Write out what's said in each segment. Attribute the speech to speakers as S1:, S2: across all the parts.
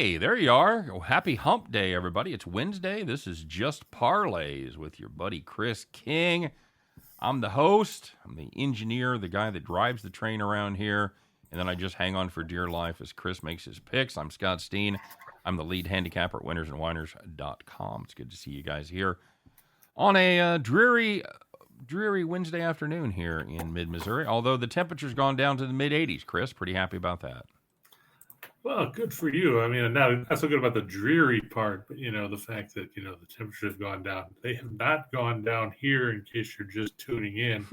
S1: Hey, there you are. Oh, happy hump day, everybody. It's Wednesday. This is Just Parlays with your buddy Chris King. I'm the host. I'm the engineer, the guy that drives the train around here. And then I just hang on for dear life as Chris makes his picks. I'm Scott Steehn. I'm the lead handicapper at winnersandwhiners.com. It's good to see you guys here on a dreary Wednesday afternoon here in mid-Missouri. Although the temperature's gone down to the mid-80s, Chris. Pretty happy about that.
S2: Well, good for you. I mean, not so good about the dreary part, but, the fact that, the temperature has gone down. They have not gone down here, in case you're just tuning in.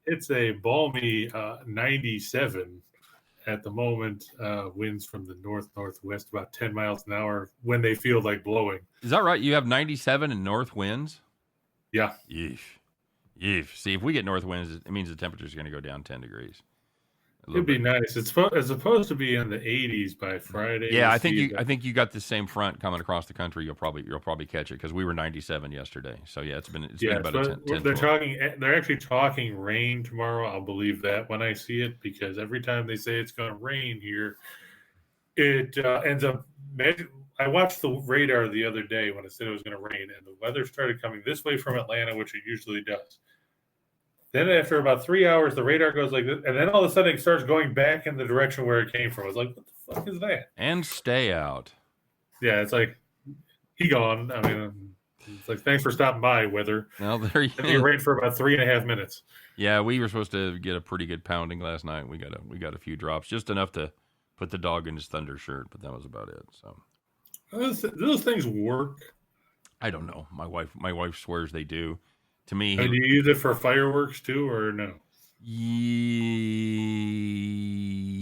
S2: It's a balmy 97 at the moment. Winds from the north-northwest about 10 miles an hour when they feel like blowing.
S1: Is that right? You have 97 in north winds?
S2: Yeah.
S1: Yeesh. See, if we get north winds, it means the temperature is going to go down 10 degrees.
S2: It'd be nice. It's supposed to be in the 80s by Friday.
S1: Yeah, I think you got the same front coming across the country. You'll probably catch it because we were 97 yesterday. So yeah, it's been about a 10.
S2: They're actually talking rain tomorrow. I'll believe that when I see it, because every time they say it's going to rain here, it ends up. I watched the radar the other day when it said it was going to rain, and the weather started coming this way from Atlanta, which it usually does. Then after about 3 hours, the radar goes like this, and then all of a sudden it starts going back in the direction where it came from. I was like, what the fuck is that?
S1: And stay out.
S2: Yeah, it's like, he gone. I mean, it's like, thanks for stopping by, weather.
S1: Well, there you go.
S2: It rained for about 3.5 minutes.
S1: Yeah, we were supposed to get a pretty good pounding last night. We got a few drops, just enough to put the dog in his thunder shirt, but that was about it. So
S2: those things work.
S1: I don't know. My wife swears they do. To me,
S2: do you use it for fireworks too, or no?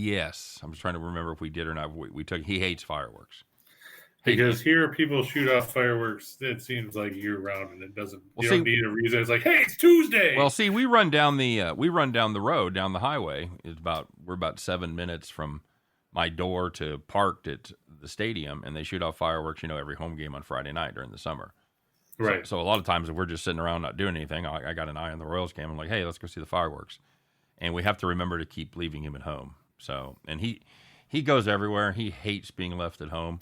S1: Yes, I'm just trying to remember if we did or not. We took. He hates fireworks
S2: because here people shoot off fireworks. It seems like year round, and it doesn't. You don't need a reason. It's like, hey, it's Tuesday.
S1: Well, see, we run down the road down the highway. We're about 7 minutes from my door to parked at the stadium, and they shoot off fireworks. Every home game on Friday night during the summer.
S2: Right.
S1: So a lot of times if we're just sitting around not doing anything, I got an eye on the Royals game. I'm like, hey, let's go see the fireworks. And we have to remember to keep leaving him at home. So, and he goes everywhere. He hates being left at home.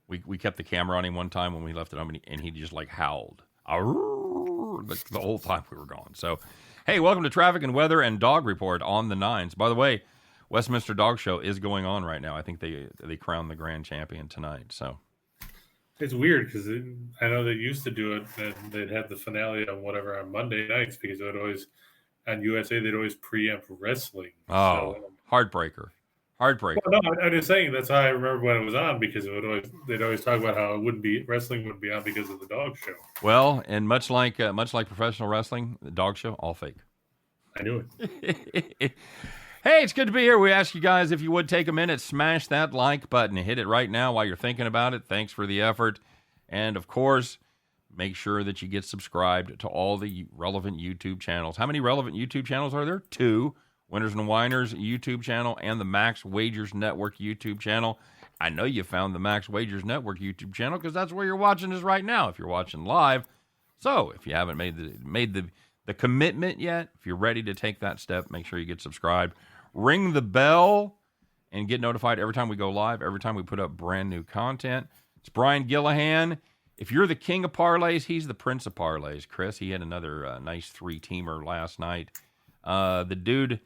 S1: We kept the camera on him one time when we left at home, and he just like howled the whole time we were gone. So, hey, welcome to Traffic and Weather and Dog Report on the Nines. By the way, Westminster Dog Show is going on right now. I think they crowned the grand champion tonight. So.
S2: It's weird because I know they used to do it, and they'd have the finale on Monday nights, because it would always, on USA, they'd always preempt wrestling.
S1: Oh, so, heartbreaker.
S2: Well, no, I'm just saying that's how I remember when it was on, because they'd always talk about how wrestling wouldn't be on because of the dog show.
S1: Well, and much like professional wrestling, the dog show, all fake.
S2: I knew
S1: it. Hey, it's good to be here. We ask you guys if you would take a minute, smash that like button, hit it right now while you're thinking about it. Thanks for the effort. And, of course, make sure that you get subscribed to all the relevant YouTube channels. How many relevant YouTube channels are there? 2. Winners and Whiners YouTube channel and the Max Wagers Network YouTube channel. I know you found the Max Wagers Network YouTube channel because that's where you're watching us right now if you're watching live. So if you haven't made the commitment yet, if you're ready to take that step, make sure you get subscribed. Ring the bell and get notified every time we go live, every time we put up brand new content. It's Brian Gillihan. If you're the king of parlays, he's the prince of parlays, Chris. He had another nice 3-teamer last night. The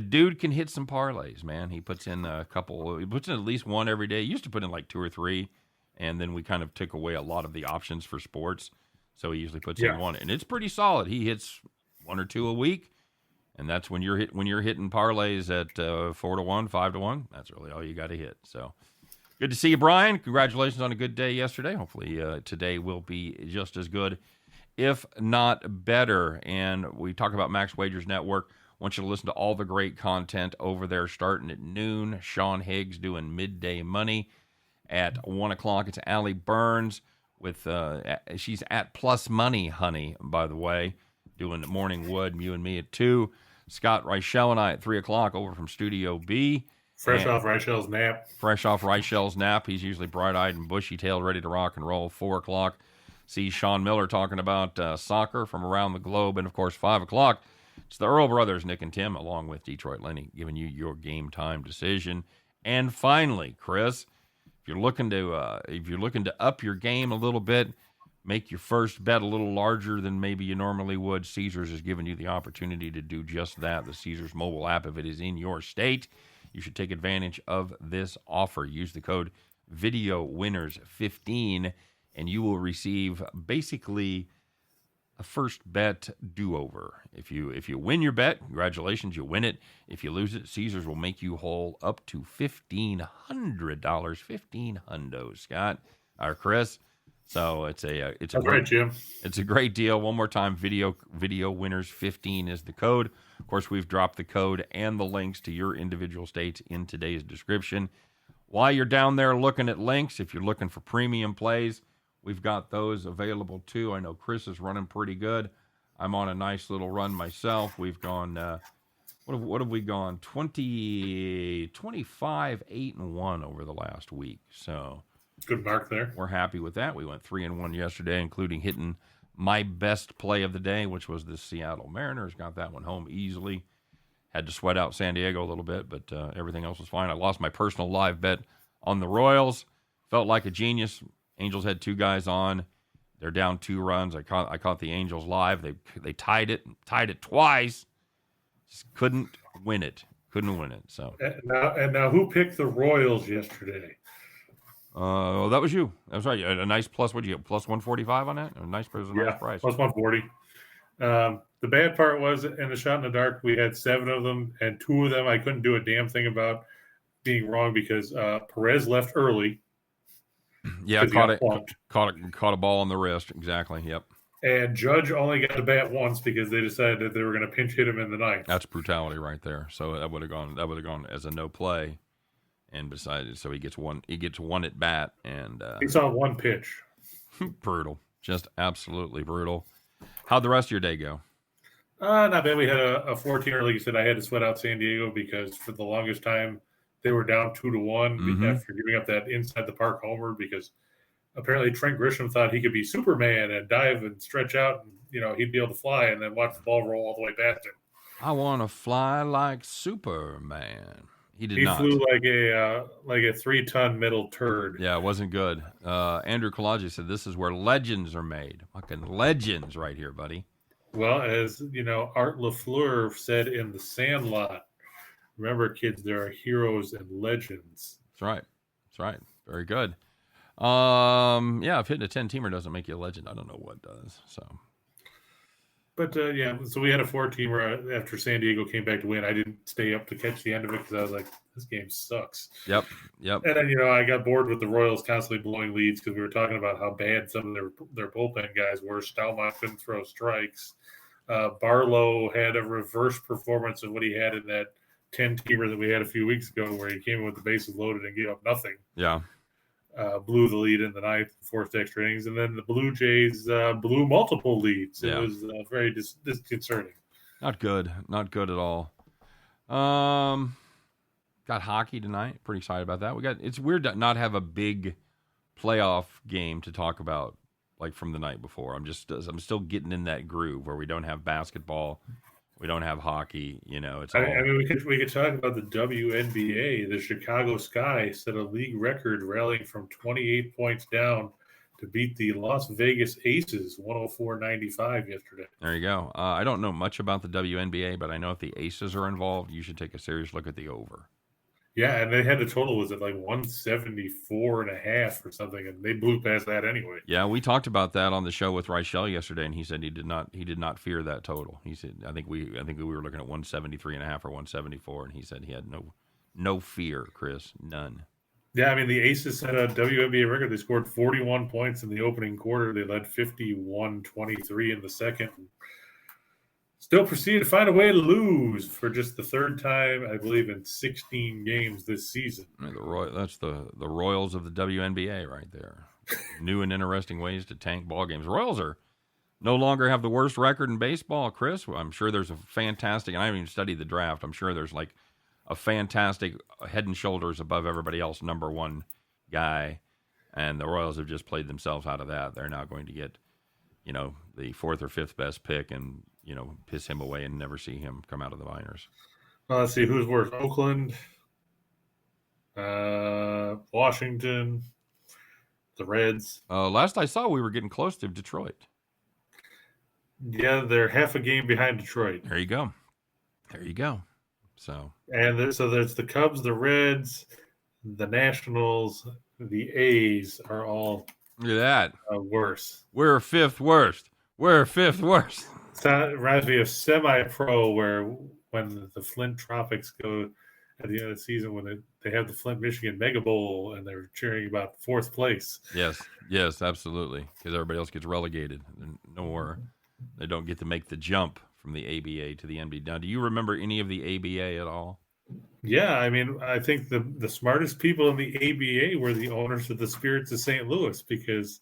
S1: dude can hit some parlays, man. He puts in a couple. He puts in at least one every day. He used to put in like 2 or 3, and then we kind of took away a lot of the options for sports. So he usually puts in one, and it's pretty solid. He hits 1 or 2 a week. And that's when you're hitting parlays at 4-1, 5-1. That's really all you got to hit. So good to see you, Brian. Congratulations on a good day yesterday. Hopefully today will be just as good, if not better. And we talk about Max Wagers Network. I want you to listen to all the great content over there starting at noon. Sean Higgs doing Midday Money. At 1 o'clock, it's Allie Burns with she's at Plus Money, honey, by the way, doing Morning Wood, you and me at 2. Scott Reichel and I at 3 o'clock over from Studio B.
S2: Fresh off Reichel's nap. He's usually bright-eyed and bushy-tailed, ready to rock and roll. 4 o'clock, see Sean Miller talking about soccer from around the globe. And, of course, 5 o'clock, it's the Earl brothers, Nick and Tim, along with Detroit Lenny, giving you your game time decision. And finally, Chris, if
S1: you're looking to up your game a little bit, make your first bet a little larger than maybe you normally would, Caesars is giving you the opportunity to do just that. The Caesars mobile app, if it is in your state, you should take advantage of this offer. Use the code VideoWinners15, and you will receive basically a first bet do-over. If you win your bet, congratulations, you win it. If you lose it, Caesars will make you whole up to $1,500. 15 hundos, Scott or Chris. So it's a
S2: great, Jim.
S1: It's a great deal. One more time, video winners 15 is the code. Of course, we've dropped the code and the links to your individual states in today's description. While you're down there looking at links, if you're looking for premium plays, we've got those available too. I know Chris is running pretty good. I'm on a nice little run myself. We've gone what have we gone? 25, 8-1 over the last week. So
S2: good mark there.
S1: We're happy with that. We went 3-1 yesterday, including hitting my best play of the day, which was the Seattle Mariners. Got that one home easily. Had to sweat out San Diego a little bit, but everything else was fine. I lost my personal live bet on the Royals. Felt like a genius. Angels had 2 guys on. They're down 2 runs. I caught the Angels live. They tied it twice. Just couldn't win it. So
S2: now who picked the Royals yesterday?
S1: That was you. That was right. A nice plus. What'd you get? Plus 145 on that? A nice price.
S2: Plus 140. The bad part was in the shot in the dark, we had 7 of them, and 2 of them I couldn't do a damn thing about being wrong because Perez left early.
S1: Yeah, caught a ball on the wrist. Exactly. Yep.
S2: And Judge only got to bat once because they decided that they were going to pinch hit him in the ninth.
S1: That's brutality right there. So that would have gone as a no play. And besides, so he gets one at bat, and
S2: he saw 1 pitch.
S1: Brutal, just absolutely brutal. How'd the rest of your day go?
S2: Not bad. We had a 14er. Like you said, I had to sweat out San Diego because for the longest time they were down 2-1 after giving up that inside the park homer because apparently Trent Grisham thought he could be Superman and dive and stretch out, and he'd be able to fly, and then watch the ball roll all the way past him.
S1: I want to fly like Superman. He
S2: flew like a 3-ton metal turd.
S1: Yeah, it wasn't good. Andrew Kalaji said this is where legends are made. Fucking legends right here, buddy.
S2: Well, as Art LaFleur said in The Sandlot, remember, kids, there are heroes and legends.
S1: That's right. Very good. If hitting a 10-teamer doesn't make you a legend, I don't know what does. So.
S2: But, so we had a 4-teamer after San Diego came back to win. I didn't stay up to catch the end of it because I was like, this game sucks.
S1: Yep.
S2: And then, I got bored with the Royals constantly blowing leads because we were talking about how bad some of their bullpen guys were. Stalmont couldn't throw strikes. Barlow had a reverse performance of what he had in that 10-teamer that we had a few weeks ago where he came in with the bases loaded and gave up nothing.
S1: Yeah.
S2: Blew the lead in the ninth, forced extra innings, and then the Blue Jays blew multiple leads. It was very disconcerting.
S1: Not good at all. Got hockey tonight. Pretty excited about that. It's weird to not have a big playoff game to talk about like from the night before. I'm still getting in that groove where we don't have basketball. We don't have hockey, It's all...
S2: I mean, we could talk about the WNBA. The Chicago Sky set a league record, rallying from 28 points down to beat the Las Vegas Aces 104-95 yesterday.
S1: There you go. I don't know much about the WNBA, but I know if the Aces are involved, you should take a serious look at the over.
S2: Yeah, and they had the total was at like 174.5 or something, and they blew past that anyway.
S1: Yeah, we talked about that on the show with Reichel yesterday, and he said he did not fear that total. He said I think we were looking at 173.5 or 174, and he said he had no fear, Chris, none.
S2: Yeah, I mean the Aces set a WNBA record. They scored 41 points in the opening quarter. They led 51-23 in the second. Still proceeded to find a way to lose for just the 3rd time, I believe, in 16 games this season.
S1: That's the Royals of the WNBA right there. New and interesting ways to tank ball games. Royals are no longer have the worst record in baseball, Chris. I'm sure there's a fantastic, and I haven't even studied the draft. I'm sure there's like a fantastic head and shoulders above everybody else number 1 guy, and the Royals have just played themselves out of that. They're now going to get, the 4th or 5th best pick and piss him away and never see him come out of the minors.
S2: Let's see who's worse. Oakland, Washington, the Reds.
S1: Last I saw, we were getting close to Detroit.
S2: Yeah, they're half a game behind Detroit.
S1: There you go. There you go. So
S2: there's the Cubs, the Reds, the Nationals, the A's are all
S1: look at that.
S2: Worse.
S1: We're fifth worst. We're fifth worst.
S2: It reminds me of semi-pro where when the Flint Tropics go at the end of the season when they have the Flint, Michigan Mega Bowl and they're cheering about fourth place.
S1: Yes, absolutely. Because everybody else gets relegated. They don't get to make the jump from the ABA to the NBA. Now, do you remember any of the ABA at all?
S2: Yeah, I mean, I think the smartest people in the ABA were the owners of the Spirits of St. Louis because,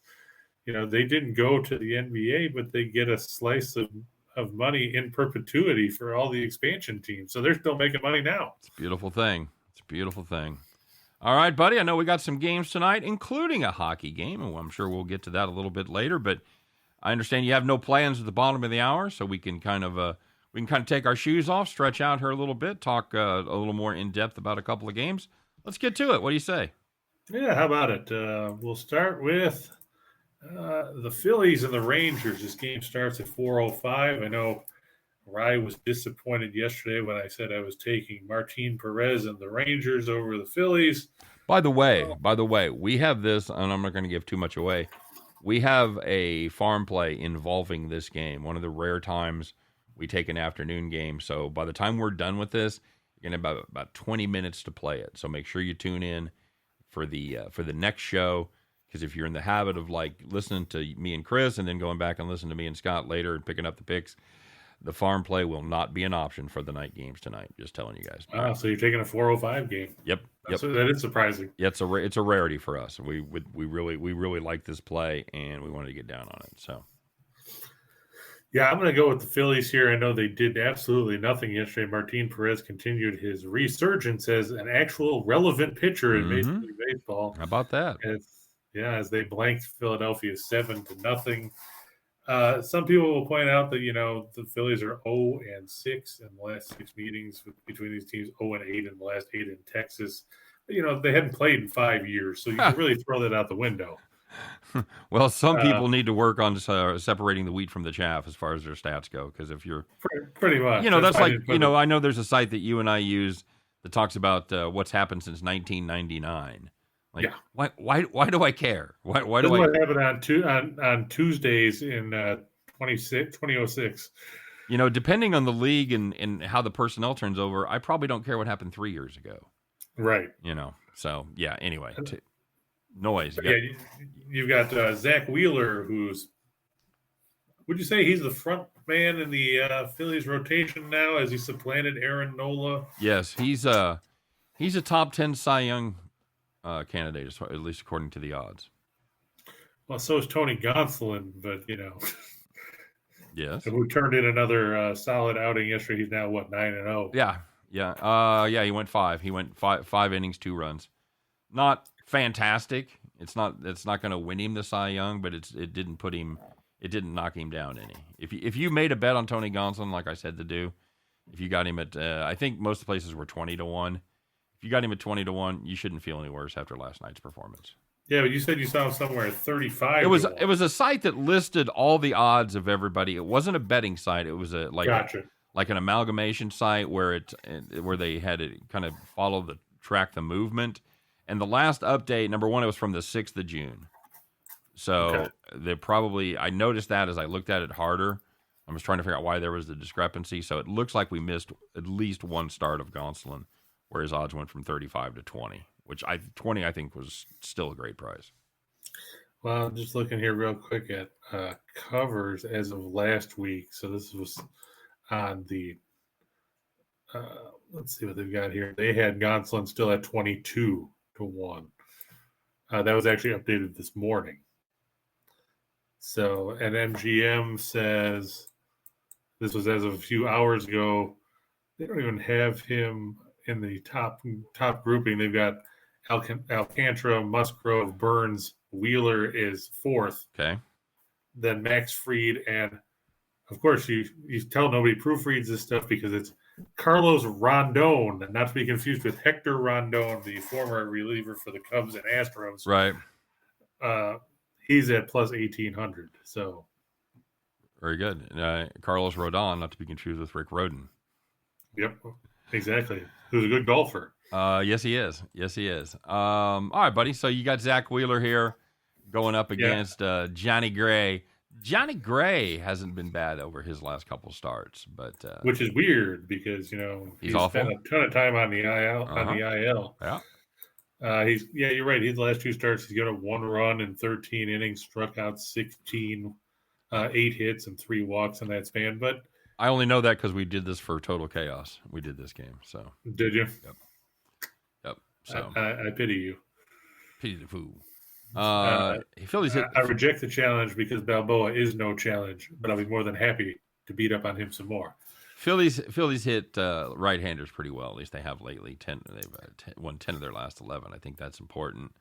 S2: they didn't go to the NBA, but they get a slice of money in perpetuity for all the expansion teams. So they're still making money now.
S1: It's a beautiful thing. All right, buddy. I know we got some games tonight, including a hockey game, and I'm sure we'll get to that a little bit later. But I understand you have no plans at the bottom of the hour, so we can kind of take our shoes off, stretch out here a little bit, talk a little more in depth about a couple of games. Let's get to it. What do you say?
S2: Yeah, how about it? We'll start with the Phillies and the Rangers. This game starts at 4:05. I know Rye was disappointed yesterday when I said I was taking Martin Perez and the Rangers over the Phillies.
S1: By the way, we have this, and I'm not going to give too much away. We have a farm play involving this game. One of the rare times we take an afternoon game. So by the time we're done with this, you're going to have about 20 minutes to play it. So make sure you tune in for the next show. Because if you're in the habit of listening to me and Chris and then going back and listening to me and Scott later and picking up the picks, the farm play will not be an option for the night games tonight. Just telling you guys.
S2: Wow, so you're taking a 4:05 game.
S1: Yep.
S2: So that is surprising.
S1: Yeah, it's a rarity for us. We really like this play and we wanted to get down on it. So.
S2: Yeah, I'm going to go with the Phillies here. I know they did absolutely nothing yesterday. Martin Perez continued his resurgence as an actual relevant pitcher in Major League Baseball.
S1: How about that?
S2: As they blanked Philadelphia 7-0. Some people will point out that the Phillies are 0-6 in the last 6 meetings between these teams, 0-8 in the last 8 in Texas. But, they hadn't played in 5 years, so you can really throw that out the window.
S1: Well, some people need to work on separating the wheat from the chaff as far as their stats go. Because if you're
S2: pretty much,
S1: that's like I know there's a site that you and I use that talks about what's happened since 1999.
S2: Yeah.
S1: Why do I care? Why do
S2: That's
S1: I?
S2: What happened on Tuesdays in 2006?
S1: Depending on the league and how the personnel turns over, I probably don't care what happened 3 years ago.
S2: Right.
S1: So yeah. Anyway, noise.
S2: You've got Zach Wheeler, who's. Would you say he's the front man in the Phillies rotation now, as he supplanted Aaron Nola?
S1: Yes, he's a top 10 Cy Young candidate, at least according to the odds.
S2: Well, so is Tony Gonsolin, but
S1: yes,
S2: who turned in another solid outing yesterday. He's now 9-0.
S1: Yeah. He went 5. He went five innings, 2 runs. Not fantastic. It's not going to win him the Cy Young, but it didn't knock him down any. If you made a bet on Tony Gonsolin, like I said to do, if you got him at I think most places were 20-1. If you got him at 20-1, you shouldn't feel any worse after last night's performance.
S2: Yeah, but you said you saw him somewhere at 35.
S1: It was a site that listed all the odds of everybody. It wasn't a betting site. It was
S2: Gotcha.
S1: Like an amalgamation site where they had it kind of track the movement. And the last update, number one, it was from the 6th of June. So I noticed that as I looked at it harder. I was trying to figure out why there was the discrepancy. So it looks like we missed at least one start of Gonsolin, where his odds went from 35 to 20, which 20 I think was still a great price.
S2: Well, just looking here real quick at covers as of last week. So this was on the let's see what they've got here. They had Gonsolin still at 22-1. That was actually updated this morning. So, and MGM says this was as of a few hours ago. They don't even have him in the top grouping. They've got Alcantara, Musgrove, Burns, Wheeler is 4th.
S1: Okay.
S2: Then Max Fried and of course, you tell nobody proofreads this stuff because it's Carlos Rondon, not to be confused with Hector Rondon, the former reliever for the Cubs and Astros.
S1: Right.
S2: He's at plus 1,800. So
S1: very good. Carlos Rodon, not to be confused with Rick Rodin.
S2: Yep, exactly. Who's a good golfer.
S1: Yes, he is. Yes, he is. All right, buddy. So you got Zach Wheeler here going up against Johnny Gray. Johnny Gray hasn't been bad over his last couple starts, but
S2: which is weird because he's spent a ton of time on the IL. On the IL.
S1: Yeah.
S2: You're right. His last 2 starts, he's got a 1 run in 13 innings, struck out 16, 8 hits and 3 walks in that span. But
S1: I only know that because we did this for Total Chaos. We did this game. So
S2: did you?
S1: Yep. So
S2: I pity you.
S1: Pity the fool. Phillies hit.
S2: I reject the challenge because Balboa is no challenge, but I'll be more than happy to beat up on him some more.
S1: Phillies hit right-handers pretty well. At least they have lately. They've won 10 of their last 11. I think that's important.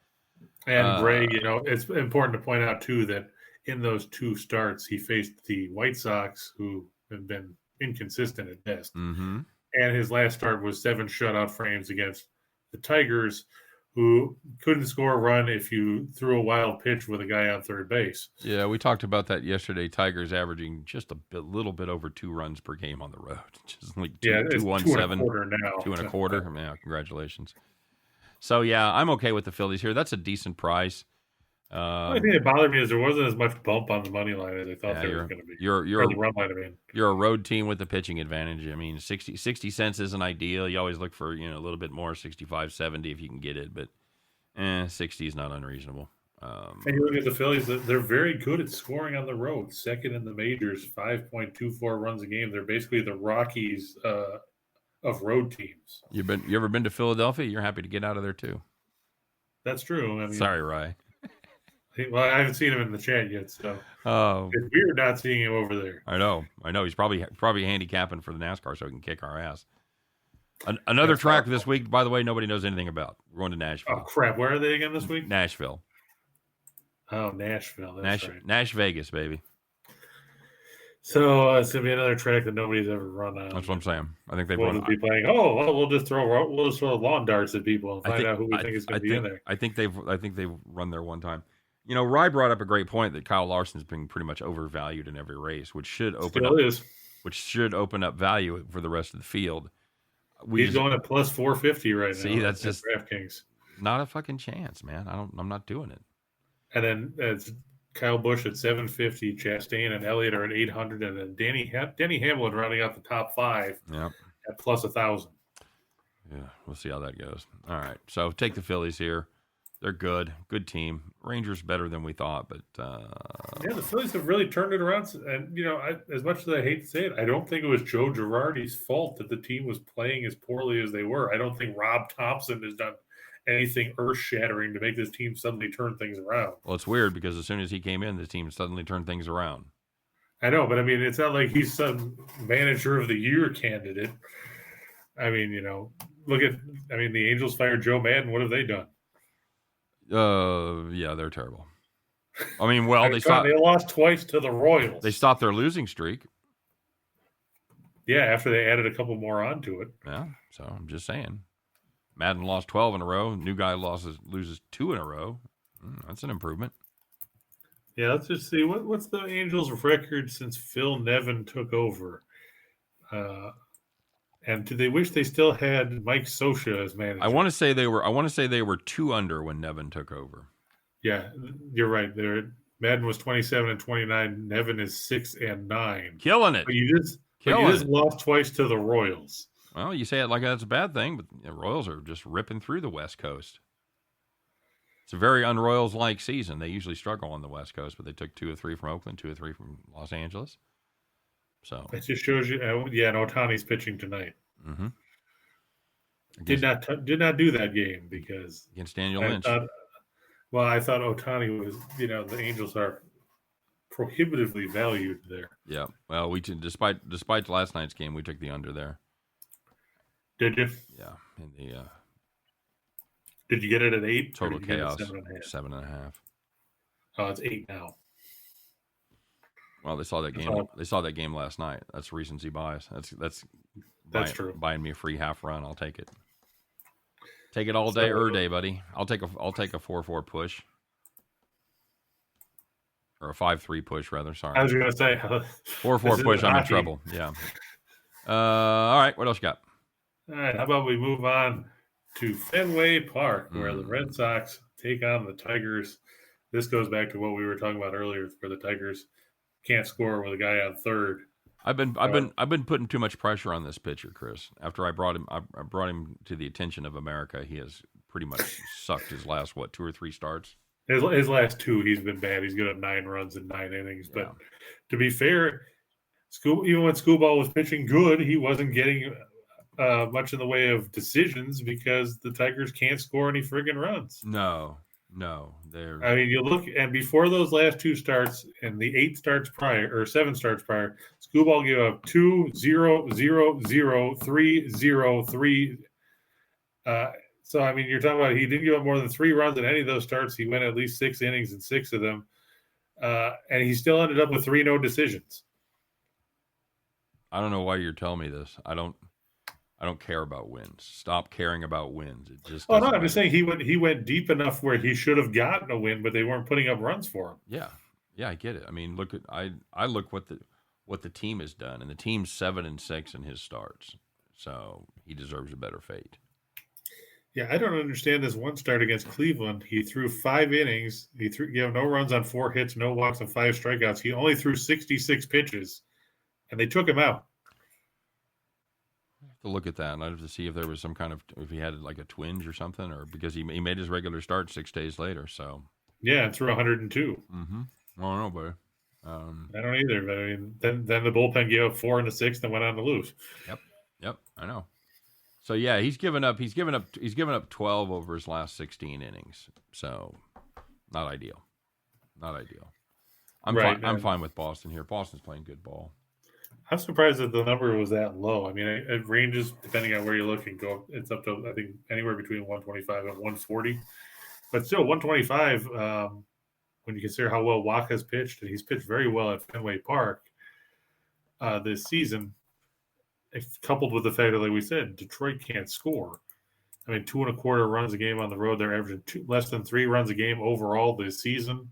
S2: And Gray, it's important to point out too that in those 2 starts, he faced the White Sox, who have been inconsistent at best.
S1: Mm-hmm.
S2: And his last start was 7 shutout frames against the Tigers, who couldn't score a run if you threw a wild pitch with a guy on third base.
S1: Yeah, we talked about that yesterday. Tigers averaging just a little bit over 2 runs per game on the road. Just like 2.17
S2: now.
S1: 2.25. Yeah, congratulations. So yeah, I'm okay with the Phillies here. That's a decent price.
S2: I think it bothered me is there wasn't as much bump on the money line as I thought there was going to be.
S1: You're
S2: the run line.
S1: You're a road team with the pitching advantage. I mean, 60 cents isn't ideal. You always look for a little bit more, 65, 70 if you can get it, but 60 is not unreasonable.
S2: And you look at the Phillies; they're very good at scoring on the road. Second in the majors, 5.24 runs a game. They're basically the Rockies of road teams.
S1: You ever been to Philadelphia? You're happy to get out of there too.
S2: That's true. I mean,
S1: sorry, Rye.
S2: Well, I haven't seen him in the chat yet, so it's weird not seeing him over there.
S1: I know. He's probably handicapping for the NASCAR so he can kick our ass. Another track this week, by the way, nobody knows anything about. We're going to Nashville.
S2: Oh crap! Where are they again this week?
S1: Nashville.
S2: Oh, Nashville. That's right.
S1: Nash Vegas, baby.
S2: So it's gonna be another track that nobody's ever run on.
S1: That's what I'm saying. I think they've
S2: we'll be playing. Oh, well, we'll just throw lawn darts at people and find out who we think is going to be in there.
S1: I think they've run there one time. Rye brought up a great point that Kyle Larson's been pretty much overvalued in every race, which should open up value for the rest of the field.
S2: He's going at plus 450 right now.
S1: See, that's just
S2: DraftKings.
S1: Not a fucking chance, man. I'm not doing it.
S2: And then it's Kyle Busch at 750, Chastain and Elliott are at 800, and then Denny Hamlin rounding out the top 5 at plus 1,000.
S1: Yeah, we'll see how that goes. All right, so take the Phillies here. They're good team. Rangers better than we thought, but
S2: the Phillies have really turned it around. And as much as I hate to say it, I don't think it was Joe Girardi's fault that the team was playing as poorly as they were. I don't think Rob Thompson has done anything earth-shattering to make this team suddenly turn things around.
S1: Well, it's weird because as soon as he came in, the team suddenly turned things around.
S2: I know, but I mean, it's not like he's some manager of the year candidate. I mean, the Angels fired Joe Madden. What have they done?
S1: Yeah, they're terrible. I mean, well, they
S2: lost twice to the Royals.
S1: They stopped their losing streak.
S2: Yeah, after they added a couple more onto it.
S1: Yeah, so I'm just saying. Madden lost 12 in a row. New guy loses 2 in a row. That's an improvement.
S2: Yeah, let's just see. What's the Angels' record since Phil Nevin took over? And do they wish they still had Mike Scioscia as manager?
S1: I want to say they were 2 under when Nevin took over.
S2: Yeah, you're right. Madden was 27-29. Nevin is 6-9.
S1: Killing it.
S2: But you just lost twice to the Royals.
S1: Well, you say it like that's a bad thing, but the Royals are just ripping through the West Coast. It's a very un-Royals-like season. They usually struggle on the West Coast, but they took 2 or 3 from Oakland, 2 or 3 from Los Angeles. So
S2: it just shows you. And Ohtani's pitching tonight.
S1: Mm-hmm.
S2: Did not do that game because
S1: against Daniel Lynch.
S2: I thought Ohtani was. The Angels are prohibitively valued there.
S1: Yeah. Well, despite last night's game, we took the under there.
S2: Did you?
S1: Yeah.
S2: Did you get it at 8?
S1: Total Chaos. 7.5.
S2: Oh, it's 8 now.
S1: Well, they saw that game. They saw that game last night. That's recency bias. That's
S2: true.
S1: Buying me a free half run. I'll take it. Take it all day, day, buddy. I'll take a 4-4 push. Or a 5-3 push, rather. Sorry.
S2: I was going to say
S1: 4-4 push. I'm in trouble. Yeah. All right. What else you got?
S2: All right. How about we move on to Fenway Park, where the Red Sox take on the Tigers. This goes back to what we were talking about earlier, where the Tigers can't score with a guy on third.
S1: I've been putting too much pressure on this pitcher, Chris. After I brought him to the attention of America, he has pretty much sucked his last 2 or 3 starts.
S2: His last 2, he's been bad. He's good at 9 runs in 9 innings. But to be fair, even when Schoolball was pitching good, he wasn't getting much in the way of decisions because the Tigers can't score any friggin' runs.
S1: No.
S2: I mean, you look, and before those last 2 starts and the 7 starts prior, Schoolball gave up 2, 0, 0, 0, 3, 0, 3. So, I mean, you're talking about he didn't give up more than 3 runs in any of those starts. He went at least 6 innings in 6 of them. And he still ended up with 3 no decisions.
S1: I don't know why you're telling me this. I don't care about wins. Stop caring about wins. It just
S2: no, I'm just saying he went deep enough where he should have gotten a win, but they weren't putting up runs for him.
S1: Yeah, I get it. I mean, I look what the team has done, and the team's 7-6 in his starts, so he deserves a better fate.
S2: Yeah, I don't understand this one start against Cleveland. He threw 5 innings. He gave no runs on 4 hits, no walks, and 5 strikeouts. He only threw 66 pitches, and they took him out.
S1: I have to look at that, and I have to see if there was some kind of, if he had like a twinge or something, or because he made his regular start 6 days later. So
S2: yeah, and threw 102.
S1: Mm-hmm. I don't know, buddy.
S2: I don't either. But I mean, then the bullpen gave up 4 in the 6th and went on to lose.
S1: Yep. I know. So yeah, he's given up 12 over his last 16 innings. So not ideal. I'm fine with Boston here. Boston's playing good ball.
S2: I'm surprised that the number was that low. I mean, it ranges depending on where you're looking. It's up to, I think, anywhere between 125 and 140. But still, 125, when you consider how well Waka's pitched, and he's pitched very well at Fenway Park this season, coupled with the fact that, like we said, Detroit can't score. I mean, 2.25 runs a game on the road. They're averaging less than 3 runs a game overall this season.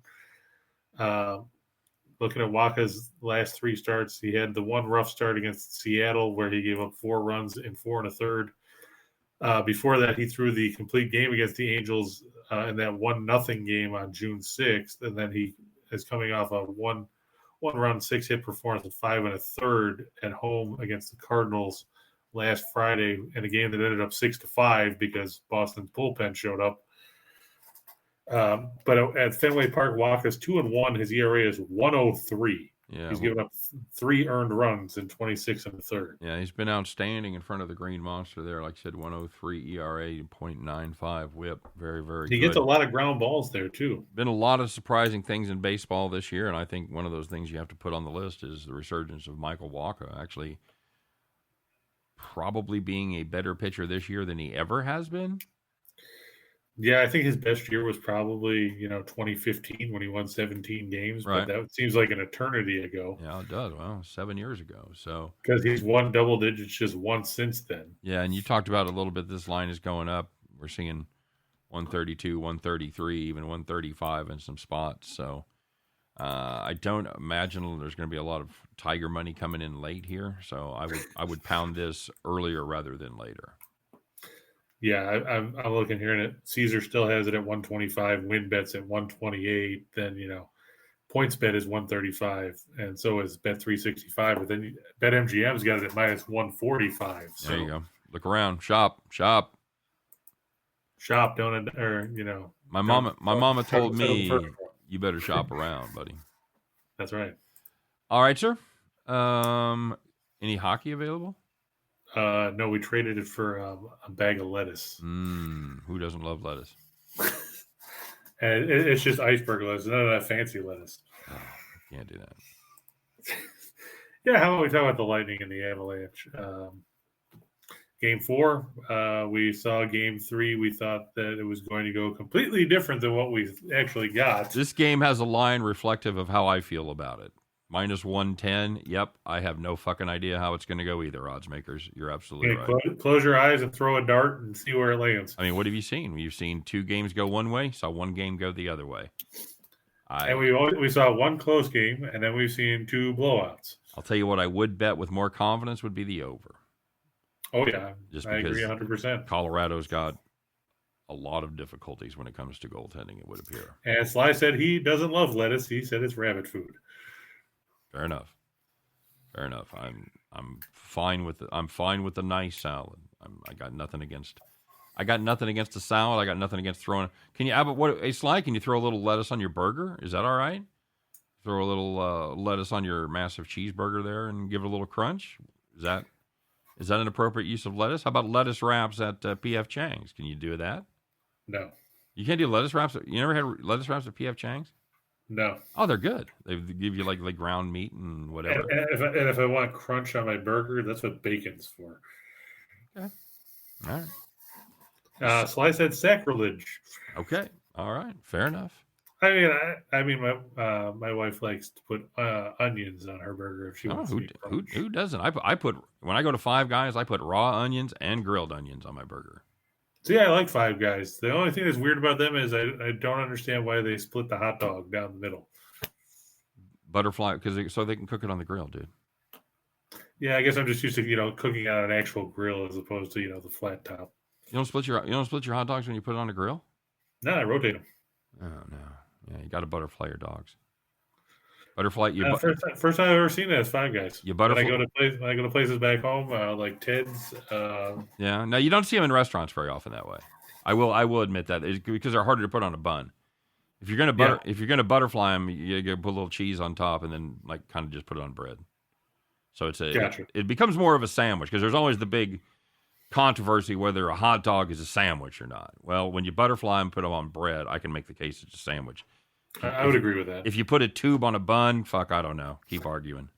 S2: Looking at Waka's last 3 starts, he had the one rough start against Seattle where he gave up 4 runs in 4 1/3. Before that, he threw the complete game against the Angels in that 1-0 game on June 6th, and then he is coming off a one-run 6-hit performance of 5 1/3 at home against the Cardinals last Friday in a game that ended up 6-5 because Boston's bullpen showed up. But at Fenway Park, Waka's 2-1. His ERA is 1.03.
S1: Yeah,
S2: he's given up 3 earned runs in 26 1/3.
S1: Yeah, he's been outstanding in front of the Green Monster there. Like I said, 1.03 ERA, 0.95 WHIP. Very, very good.
S2: He gets a lot of ground balls there too.
S1: Been a lot of surprising things in baseball this year, and I think one of those things you have to put on the list is the resurgence of Michael Wacha. Actually, probably being a better pitcher this year than he ever has been.
S2: Yeah, I think his best year was probably 2015 when he won 17 games,
S1: right.
S2: But that seems like an eternity ago.
S1: Yeah, it does. Well, 7 years ago. So
S2: because he's won double digits just once since then.
S1: Yeah, and you talked about a little bit. This line is going up. We're seeing 132, 133, even 135 in some spots. So I don't imagine there's going to be a lot of Tiger money coming in late here. So I would pound this earlier rather than later.
S2: Yeah, I'm looking here, and Caesar still has it at 125. Win bets at 128. Then points bet is 135, and so is bet 365. But then bet MGM's got it at minus 145. So
S1: there you go. Look around, shop.
S2: Don't
S1: My mama told me you better shop around, buddy.
S2: That's right.
S1: All right, sir. Any hockey available?
S2: No, we traded it for a bag of lettuce.
S1: Who doesn't love lettuce?
S2: And it's just iceberg lettuce, none of that fancy lettuce.
S1: Oh, can't do that.
S2: Yeah, how about we talk about the Lightning and the Avalanche? Game 4, we saw Game 3. We thought that it was going to go completely different than what we actually got.
S1: This game has a line reflective of how I feel about it. Minus 110. Yep. I have no fucking idea how it's going to go either, odds makers. You're absolutely
S2: Yeah,
S1: right.
S2: close your eyes and throw a dart and see where it lands.
S1: I mean, what have you seen? You've seen 2 games go one way, saw 1 game go the other way.
S2: And we saw 1 close game, and then we've seen 2 blowouts.
S1: I'll tell you what I would bet with more confidence would be the over.
S2: Oh, yeah.
S1: Just
S2: I
S1: because
S2: agree 100%.
S1: Colorado's got a lot of difficulties when it comes to goaltending, it would appear.
S2: And Sly said he doesn't love lettuce. He said it's rabbit food.
S1: Fair enough. I'm fine with the nice salad. I got nothing against the salad. I got nothing against throwing. Can you, Abbott? Hey Sly, can you throw a little lettuce on your burger? Is that all right? Throw a little lettuce on your massive cheeseburger there and give it a little crunch. Is that an appropriate use of lettuce? How about lettuce wraps at P.F. Chang's? Can you do that?
S2: No.
S1: You can't do lettuce wraps. You never had lettuce wraps at P.F. Chang's?
S2: No.
S1: Oh, they're good. They give you like ground meat and whatever.
S2: And if I want crunch on my burger, that's what bacon's for.
S1: Okay. All right.
S2: Sly said sacrilege.
S1: Okay. All right. Fair enough.
S2: I mean, my wife likes to put onions on her burger if she wants to eat crunch.
S1: Who doesn't? I put, when I go to Five Guys, I put raw onions and grilled onions on my burger.
S2: See, I like Five Guys. The only thing that's weird about them is I don't understand why they split the hot dog down the middle.
S1: Butterfly, so they can cook it on the grill, dude.
S2: Yeah, I guess I'm just used to cooking on an actual grill as opposed to the flat top.
S1: You don't split your hot dogs when you put it on a grill?
S2: No, I rotate them.
S1: Oh no. Yeah, you got to butterfly your dogs. Butterfly.
S2: First time I've ever seen it is Five Guys.
S1: You butterfly.
S2: When I go to places back home, like Ted's.
S1: Yeah. No, you don't see them in restaurants very often that way. I will admit that because they're harder to put on a bun. If you're gonna butterfly them, you put a little cheese on top and then kind of just put it on bread. So it becomes more of a sandwich because there's always the big controversy whether a hot dog is a sandwich or not. Well, when you butterfly and put them on bread, I can make the case it's a sandwich.
S2: I would agree with that.
S1: If you put a tube on a bun, I don't know. Keep arguing.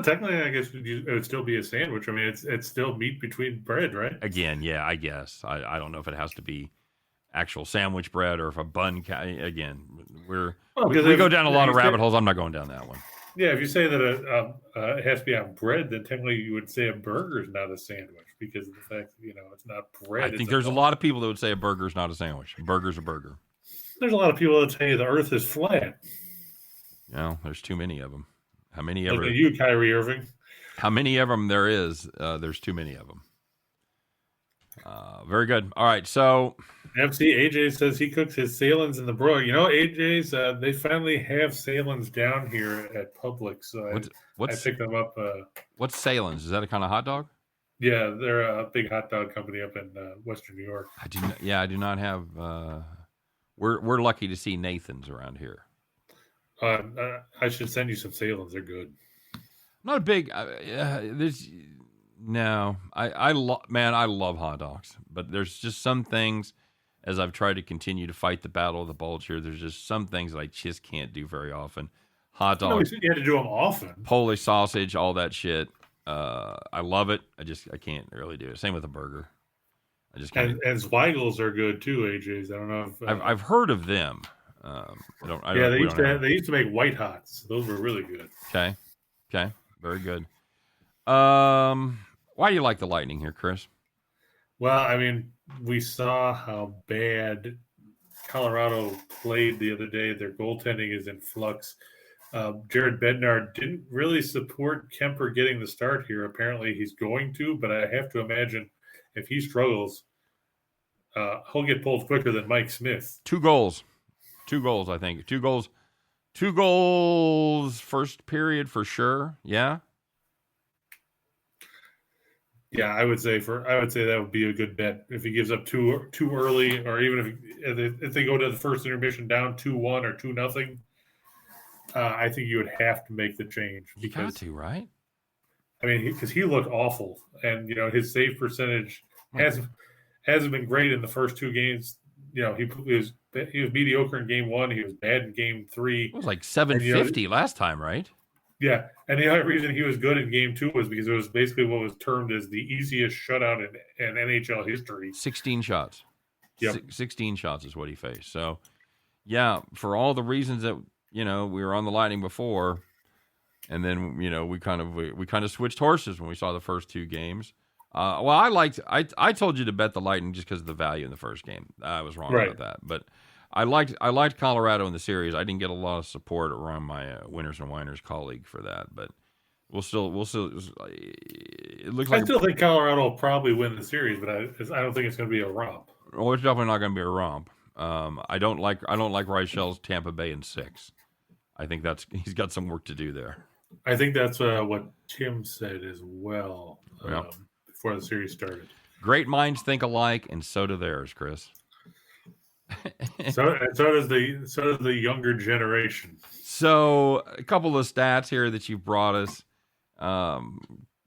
S2: Technically, I guess it would still be a sandwich. I mean, it's still meat between bread, right?
S1: Again, yeah, I guess. I don't know if it has to be actual sandwich bread or if a bun. Again, we go down a lot of rabbit holes. I'm not going down that one.
S2: Yeah, if you say that it has to be on bread, then technically you would say a burger is not a sandwich because of the fact that, it's not bread.
S1: I think there's a lot of people that would say a burger is not a sandwich. A burger's a burger.
S2: There's a lot of people that say the earth is flat.
S1: There's too many of them. How many
S2: ever? Look at you, Kyrie Irving.
S1: How many of them there is? There's too many of them. Very good. All right, so
S2: MC AJ says he cooks his salins in the broiler. AJ's they finally have salins down here at Publix, so I picked them up.
S1: What's salins? Is that a kind of hot dog?
S2: Yeah, they're a big hot dog company up in Western New York.
S1: I do not have. We're lucky to see Nathan's around here.
S2: I should send you some salins. They're good.
S1: I'm not a big. I love hot dogs, but there's just some things. As I've tried to continue to fight the battle of the bulge here, there's just some things that I just can't do very often. Hot dogs.
S2: You had to do them often.
S1: Polish sausage, all that shit. I love it. I can't really do it. Same with a burger. I just can't.
S2: And Zweigels are good too, AJ's. I don't know if
S1: I've heard of them.
S2: They used to make white hots. Those were really good.
S1: Okay, very good. Why do you like the Lightning here, Chris?
S2: Well, I mean, we saw how bad Colorado played the other day. Their goaltending is in flux. Jared Bednar didn't really support Kemper getting the start here. Apparently he's going to, but I have to imagine if he struggles, he'll get pulled quicker than Mike Smith.
S1: 2 goals, I think. 2 goals first period for sure. Yeah.
S2: Yeah, I would say that would be a good bet if he gives up too early, or even if they go to the first intermission down 2-1 or 2-0. I think you would have to make the change.
S1: You got to, right?
S2: I mean, because he looked awful, and his save percentage hasn't been great in the first 2 games. He was mediocre in game 1. He was bad in game 3.
S1: It was like 750 last time, right?
S2: Yeah, and the only reason he was good in game 2 was because it was basically what was termed as the easiest shutout in NHL history.
S1: 16 shots.
S2: Yep.
S1: 16 shots is what he faced. So, yeah, for all the reasons that, we were on the Lightning before, And then we kind of switched horses when we saw the first two games. Well, I told you to bet the Lightning just because of the value in the first game. I was wrong
S2: Right.
S1: about that, but I liked Colorado in the series. I didn't get a lot of support around my Winners and Winers colleague for that, but we'll still. It looks
S2: I
S1: like
S2: still think Colorado will probably win the series, but I don't think it's going to be a romp.
S1: well, it's definitely not going to be a romp. I don't like Reichel's Tampa Bay in 6. I think he's got some work to do there.
S2: I think that's what Tim said as well before the series started.
S1: Great minds think alike, and so do theirs, Chris.
S2: So does the younger generation.
S1: So a couple of stats here that you brought us.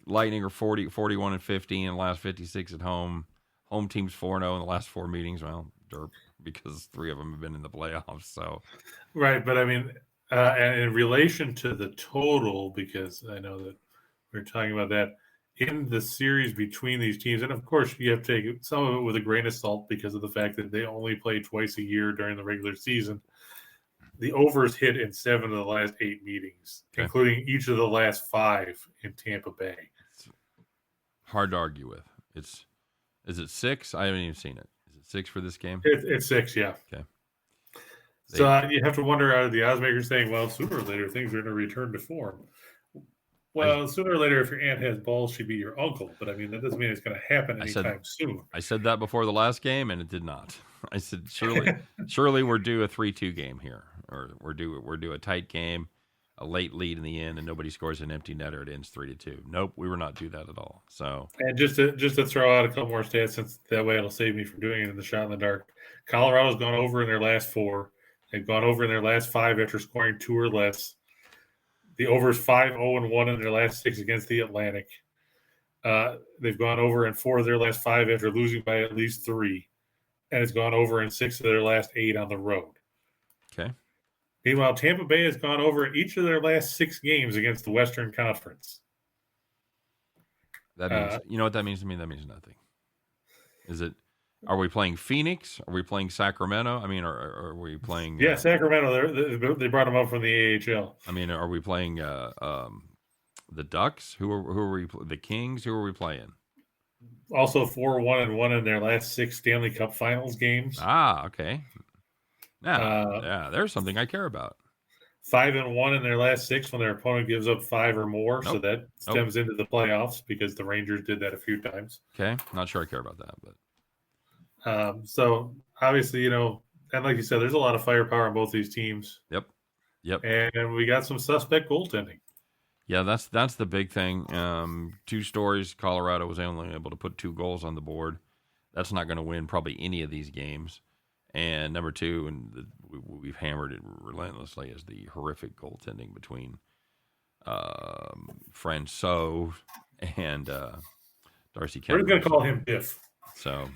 S1: Lightning are 41 and 15 in the last 56 at home. Home team's 4-0 in the last 4 meetings. Well, derp, because 3 of them have been in the playoffs. So
S2: Right, but I mean, and in relation to the total, because I know that we're talking about that in the series between these teams, and of course you have to take some of it with a grain of salt because of the fact that they only play twice a year during the regular season. The overs hit in 7 of the last 8 meetings, including each of the last 5 in Tampa Bay.
S1: It's hard to argue with. Is it 6? I haven't even seen it. Is it 6 for this game?
S2: It's 6, yeah.
S1: Okay.
S2: So you have to wonder, are the odds makers saying, well, sooner or later things are going to return to form? Well, sooner or later, if your aunt has balls, she'd be your uncle. But I mean, that doesn't mean it's going to happen anytime soon.
S1: I said that before the last game, and it did not. I said, surely we're due a 3-2 game here, or we're due a tight game, a late lead in the end, and nobody scores an empty netter. It ends 3-2. Nope, we were not due that at all. So,
S2: and just to throw out a couple more stats, since that way it'll save me from doing it in the shot in the dark. Colorado's gone over in their last 4. They've gone over in their last 5 after scoring 2 or less. The over is 5-0-1 in their last 6 against the Atlantic. They've gone over in 4 of their last 5 after losing by at least 3. And it's gone over in 6 of their last 8 on the road.
S1: Okay.
S2: Meanwhile, Tampa Bay has gone over in each of their last 6 games against the Western Conference.
S1: That means, you know what that means to me? That means nothing. Are we playing Phoenix? Are we playing Sacramento? I mean, are we playing?
S2: Yeah, Sacramento. They brought them up from the AHL.
S1: I mean, are we playing the Ducks? Who are we? The Kings? Who are we playing?
S2: Also 4-1-1 in their last 6 Stanley Cup Finals games.
S1: Ah, okay. Now, yeah, there's something I care about.
S2: 5-1 in their last 6 when their opponent gives up 5 or more. Nope. So that stems into the playoffs because the Rangers did that a few times.
S1: Okay, not sure I care about that, but.
S2: So obviously, and like you said, there's a lot of firepower on both these teams.
S1: Yep.
S2: And we got some suspect goaltending.
S1: Yeah, that's the big thing. 2 stories. Colorado was only able to put 2 goals on the board. That's not going to win probably any of these games. And number 2, and we've hammered it relentlessly, is the horrific goaltending between Francouz and Darcy Kemper.
S2: We're going to call him Biff.
S1: So.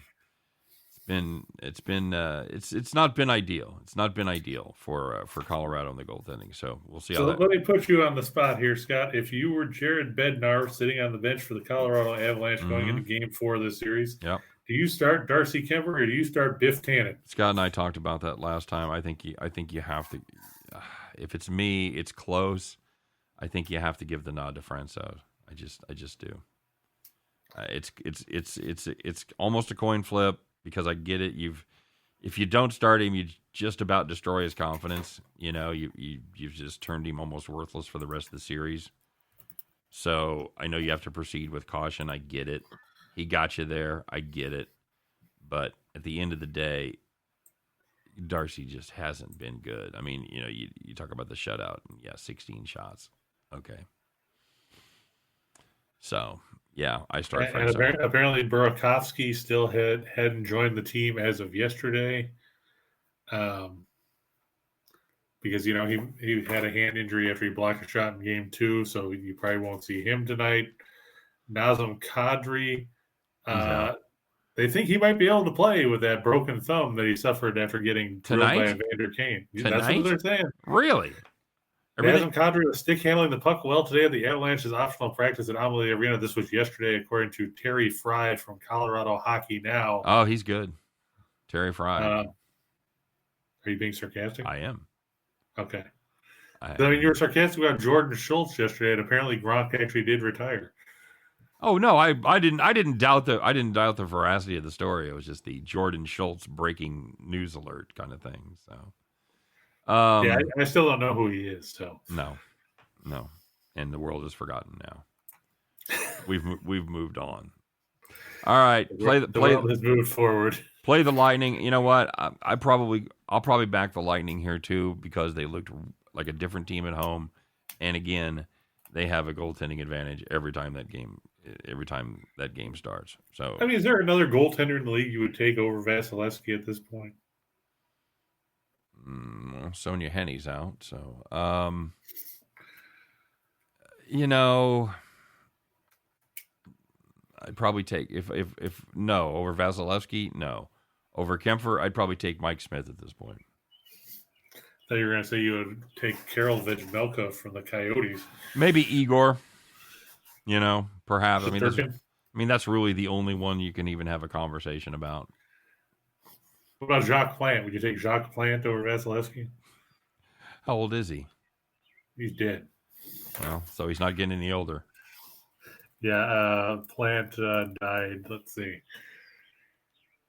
S1: It's not been ideal. It's not been ideal for Colorado in the goaltending. So we'll see how that.
S2: Let me put you on the spot here, Scott. If you were Jared Bednar sitting on the bench for the Colorado Avalanche going into Game 4 of this series, do you start Darcy Kemper or do you start Biff Tannen?
S1: Scott and I talked about that last time. I think you have to. If it's me, it's close. I think you have to give the nod to Francouz. I just do. It's almost a coin flip. Because I get it, if you don't start him, you just about destroy his confidence. You've just turned him almost worthless for the rest of the series. So I know you have to proceed with caution. I get it. He got you there. I get it. But at the end of the day, Darcy just hasn't been good. I mean, you talk about the shutout. 16 shots. Okay. So. Yeah, I start.
S2: And apparently, Burakovsky still hadn't joined the team as of yesterday, because he had a hand injury after he blocked a shot in Game 2, so you probably won't see him tonight. Nazem Kadri, they think he might be able to play with that broken thumb that he suffered after getting drilled by Evander Kane. That's what they're saying.
S1: Really?
S2: Nazem Kadri was stick handling the puck well today at the Avalanche's optional practice at Amalie Arena. This was yesterday, according to Terry Fry from Colorado Hockey Now.
S1: Oh, he's good. Terry Fry.
S2: Are you being sarcastic?
S1: I am.
S2: Okay. I mean, you were sarcastic about Jordan Schultz yesterday, and apparently Gronk actually did retire.
S1: Oh no, I didn't doubt the veracity of the story. It was just the Jordan Schultz breaking news alert kind of thing. So,
S2: yeah, I still don't know who he is. So
S1: no, and the world has forgotten now. We've moved on. All right,
S2: the world has moved forward.
S1: Play the Lightning. You know what? I'll probably back the Lightning here too because they looked like a different team at home, and again, they have a goaltending advantage every time that game starts. So
S2: I mean, is there another goaltender in the league you would take over Vasilevsky at this point?
S1: Sonia Henny's out, so you know, I'd probably take if no over Vasilevsky, no over Kemper, I'd probably take Mike Smith at this point.
S2: I thought you were going to say you would take Karolovich Melka from the Coyotes.
S1: Maybe Igor. You know, perhaps. I mean, that's really the only one you can even have a conversation about.
S2: What about Jacques Plante? Would you take Jacques Plante over Vasilevsky?
S1: How old is he?
S2: He's dead.
S1: Well, so he's not getting any older.
S2: Yeah, Plante died, let's see,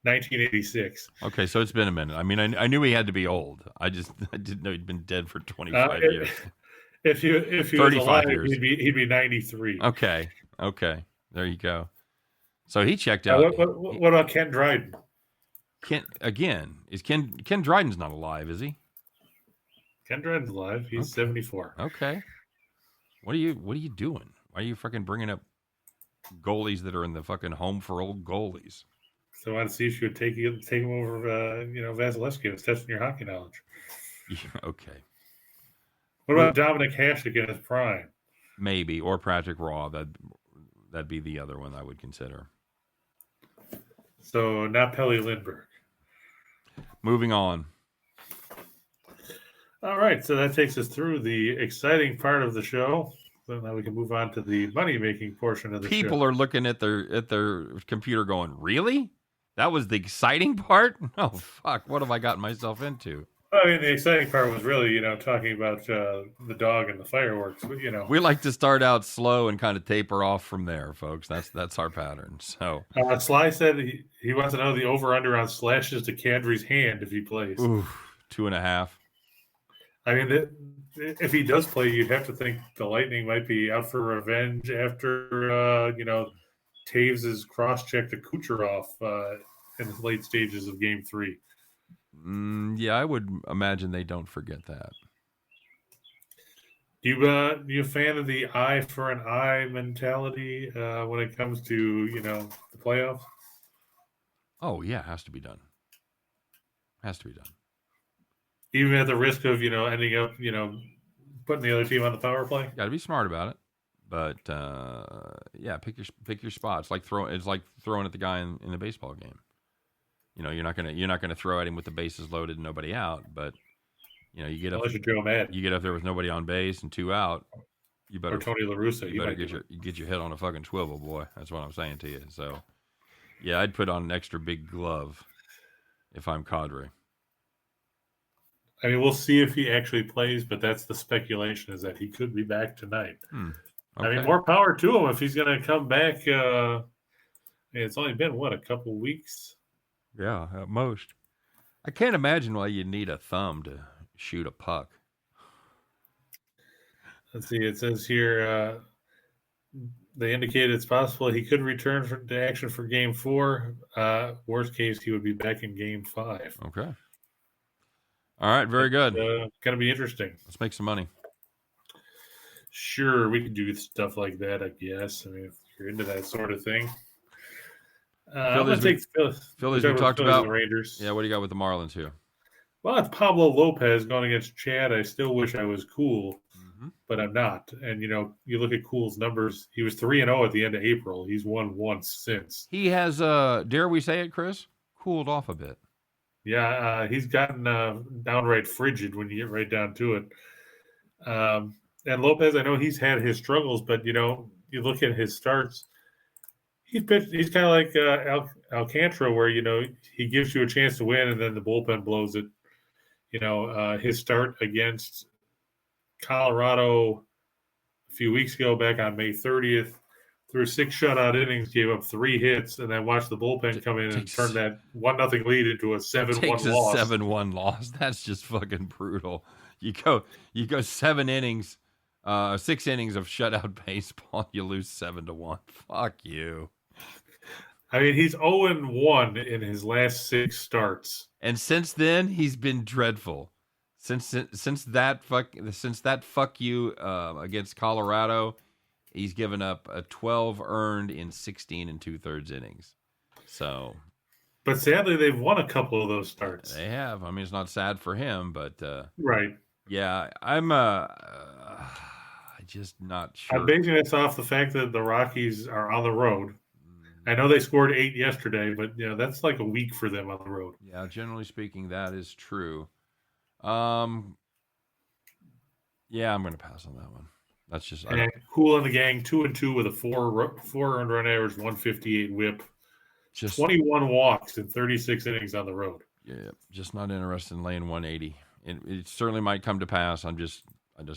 S2: 1986.
S1: Okay, so it's been a minute. I mean, I knew he had to be old. I didn't know he'd been dead for 25 years.
S2: If he was alive, years. He'd be 93.
S1: Okay, there you go. So he checked out.
S2: What about Ken Dryden?
S1: Ken Dryden's not alive, is he?
S2: Ken Dryden's alive. He's 74.
S1: Okay. What are you doing? Why are you fucking bringing up goalies that are in the fucking home for old goalies?
S2: So I wanted to see if you would take him over, Vasilevsky. I was testing your hockey knowledge.
S1: Yeah, okay.
S2: What about Dominic Hasek in his prime?
S1: Maybe, or Patrick Raw. That'd be the other one I would consider.
S2: So not Pelle Lindbergh.
S1: Moving on.
S2: All right, so that takes us through the exciting part of the show. So now we can move on to the money-making portion of the show.
S1: People are looking at their computer going, really? That was the exciting part? Oh, fuck. What have I gotten myself into?
S2: I mean, the exciting part was really, talking about the dog and the fireworks. But,
S1: we like to start out slow and kind of taper off from there, folks. That's our pattern. So
S2: Sly said he wants to know the over/under on slashes to Kadri's hand if he plays.
S1: Ooh, 2.5.
S2: I mean, if he does play, you'd have to think the Lightning might be out for revenge after, Taves' cross-check to Kucherov in the late stages of Game 3.
S1: Yeah, I would imagine they don't forget that.
S2: You a fan of the eye for an eye mentality when it comes to, the playoffs?
S1: Oh, yeah, has to be done. Has to be done.
S2: Even at the risk of, ending up, putting the other team on the power play?
S1: Got to be smart about it. But, yeah, pick your spots. It's like throwing at the guy in the baseball game. You're not gonna throw at him with the bases loaded and nobody out, but you get up. You get up there with nobody on base and 2 out. You better.
S2: Or Tony La Russa.
S1: You better get your head on a fucking swivel, boy. That's what I'm saying to you. So, yeah, I'd put on an extra big glove if I'm Kadri.
S2: I mean, we'll see if he actually plays, but that's the speculation, is that he could be back tonight.
S1: Okay.
S2: I mean, more power to him if he's going to come back. It's only been, a couple weeks?
S1: Yeah, at most. I can't imagine why you need a thumb to shoot a puck.
S2: Let's see. It says here they indicated it's possible he could return to action for Game 4. Worst case, he would be back in Game 5.
S1: Okay. All right, very good.
S2: Going to be interesting.
S1: Let's make some money.
S2: Sure, we could do stuff like that, I guess. I mean, if you're into that sort of thing. I'm going to take
S1: Phillies we talked about.
S2: The Rangers.
S1: Yeah, what do you got with the Marlins here?
S2: Well, it's Pablo Lopez going against Chad. I still wish I was cool, but I'm not. And, you look at Cool's numbers. He was 3-0 at the end of April. He's won once since.
S1: He has, dare we say it, Chris, cooled off a bit.
S2: Yeah, he's gotten downright frigid when you get right down to it. And Lopez, I know he's had his struggles, but, you look at his starts. He's kind of like Alcantara, where, he gives you a chance to win and then the bullpen blows it. His start against Colorado a few weeks ago, back on May 30th, threw 6 shutout innings, gave up 3 hits, and then watched the bullpen come in and turn that 1-0 lead into a 7-1 loss.
S1: 7-1 loss. That's just fucking brutal. You go 7 innings, 6 innings of shutout baseball. You lose 7-1. Fuck you.
S2: I mean, he's 0-1 in his last 6 starts,
S1: and since then he's been dreadful. Since that fuck you against Colorado, he's given up a 12 earned in 16 2/3 innings. So,
S2: but sadly, they've won a couple of those starts.
S1: They have. I mean, it's not sad for him, but
S2: right.
S1: Yeah, I'm just not sure.
S2: I'm basing this off the fact that the Rockies are on the road. I know they scored 8 yesterday, but that's like a week for them on the road.
S1: Yeah, generally speaking, that is true. Yeah, I'm going to pass on that one. That's just
S2: Cool in the gang, 2-2 with a 4 earned run average, 158 WHIP, just 21 walks in 36 innings on the road.
S1: Yeah, just not interested in laying 180. It certainly might come to pass. I just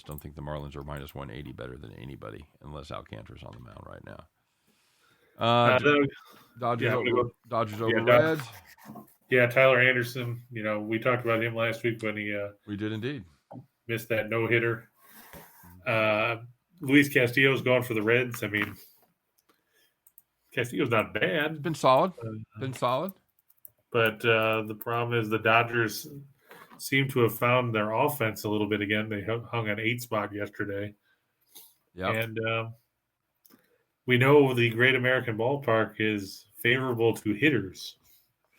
S1: don't think the Marlins are minus 180 better than anybody, unless Alcantara's on the mound right now. Dodgers over Reds.
S2: Yeah, Tyler Anderson. We talked about him last week when he
S1: we did indeed
S2: missed that no-hitter. Luis Castillo's gone for the Reds. I mean, Castillo's not bad.
S1: Been solid.
S2: But the problem is the Dodgers seem to have found their offense a little bit again. They hung an 8 spot yesterday.
S1: Yeah,
S2: and we know the Great American Ballpark is favorable to hitters.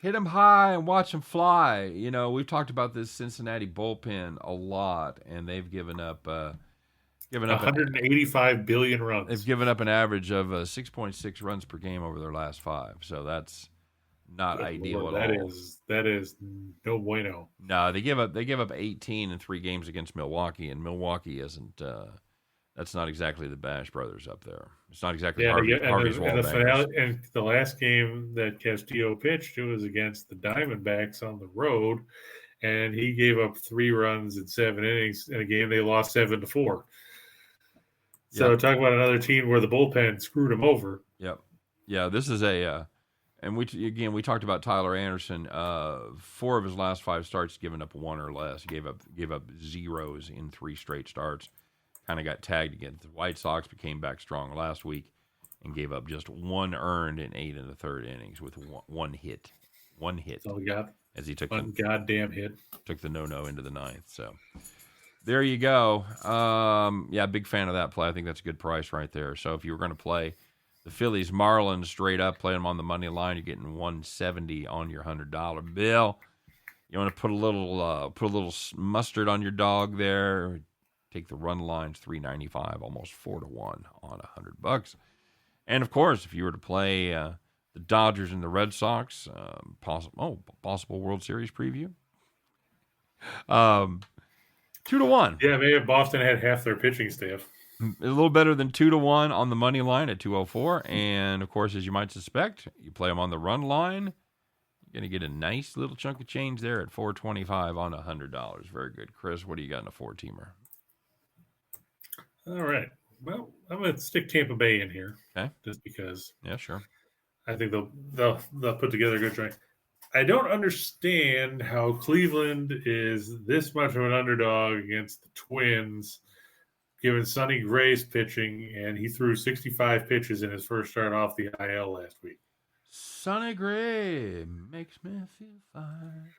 S1: Hit them high and watch them fly. We've talked about this Cincinnati bullpen a lot, and they've given up
S2: 185 billion runs.
S1: They've given up an average of 6.6 runs per game over their last 5. So that's not ideal at all.
S2: That is no bueno.
S1: No, they give up 18 in 3 games against Milwaukee, and Milwaukee isn't. That's not exactly the Bash Brothers up there. It's not exactly Harvey's Wall Bangers.
S2: And the last game that Castillo pitched, it was against the Diamondbacks on the road, and he gave up 3 runs in 7 innings in a game they lost 7-4. So talk about another team where the bullpen screwed him over.
S1: Yep. Yeah, this is and we talked about Tyler Anderson. 4 of his last 5 starts given up 1 or less. He gave up zeros in 3 straight starts. Kind of got tagged again. The White Sox came back strong last week and gave up just 1 earned in 8 1/3 innings with one hit. One hit.
S2: That's all we got.
S1: As he took
S2: one goddamn hit.
S1: Took the no into the 9th. So there you go. Yeah, big fan of that play. I think that's a good price right there. So if you were going to play the Phillies Marlins straight up, play them on the money line, you're getting 170 on your $100 bill. You want to put a little mustard on your dog there. Take the run lines, 395, almost 4-1 on $100. And of course, if you were to play the Dodgers and the Red Sox, possible World Series preview, 2-1.
S2: Yeah, maybe if Boston had half their pitching staff.
S1: A little better than 2-1 on the money line at 204. And of course, as you might suspect, you play them on the run line, you're going to get a nice little chunk of change there at 425 on $100. Very good. Chris, what do you got in a 4-teamer?
S2: All right. Well, I'm going to stick Tampa Bay in here.
S1: Okay.
S2: Just because.
S1: Yeah, sure.
S2: I think they'll put together a good try. I don't understand how Cleveland is this much of an underdog against the Twins, given Sonny Gray's pitching, and he threw 65 pitches in his first start off the IL last week.
S1: Sonny Gray makes me feel fine.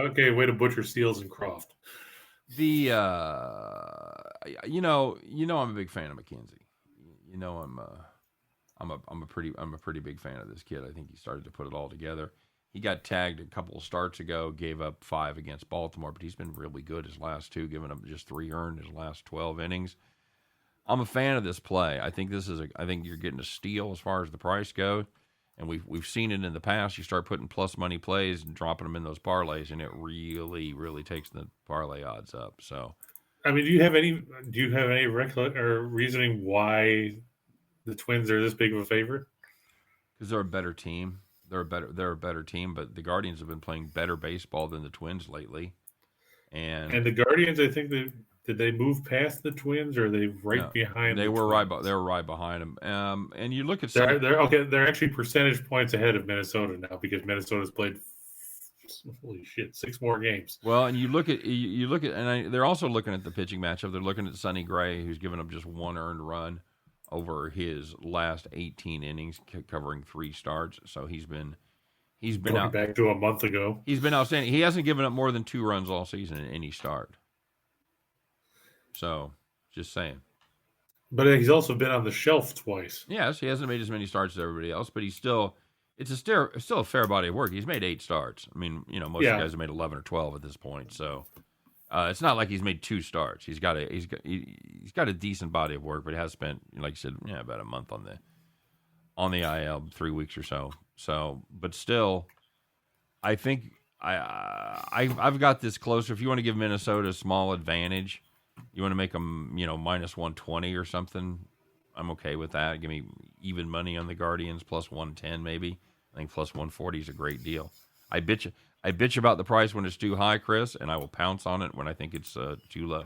S2: Okay, way to butcher Steels and Croft.
S1: I'm a big fan of McKenzie. I'm a pretty big fan of this kid. I think he started to put it all together. He got tagged a couple of starts ago, gave up 5 against Baltimore, but he's been really good his last 2, giving up just 3 earned his last 12 innings. I'm a fan of this play. I think you're getting a steal as far as the price goes. And we've seen it in the past. You start putting plus money plays and dropping them in those parlays, and it really, really takes the parlay odds up. So,
S2: I mean, do you have any reasoning why the Twins are this big of a favorite?
S1: Because they're a better team. They're a better team, but the Guardians have been playing better baseball than the Twins lately. And
S2: the Guardians, I think Did they move past the Twins, or are they right behind?
S1: They were
S2: Twins?
S1: they were right behind them. And you look at
S2: they're okay. They're actually percentage points ahead of Minnesota now because Minnesota's played. Holy shit! 6 more games.
S1: Well, and you look at, they're also looking at the pitching matchup. They're looking at Sonny Gray, who's given up just 1 earned run over his last 18 innings, covering 3 starts. So he's been
S2: Going
S1: out
S2: back to a month ago.
S1: He's been outstanding. He hasn't given up more than 2 runs all season in any start. So, just saying.
S2: But he's also been on the shelf twice.
S1: Yes, he hasn't made as many starts as everybody else, but still a fair body of work. He's made 8 starts. I mean, most of the guys have made 11 or 12 at this point. So, it's not like he's made 2 starts. He's got a decent body of work, but he has spent, like you said, about a month on the IL, 3 weeks or so. So, but still, I think I've got this closer. If you want to give Minnesota a small advantage, you want to make them, minus 120 or something, I'm okay with that. Give me even money on the Guardians, plus 110 maybe. I think plus 140 is a great deal. I bitch about the price when it's too high, Chris, and I will pounce on it when I think it's too low.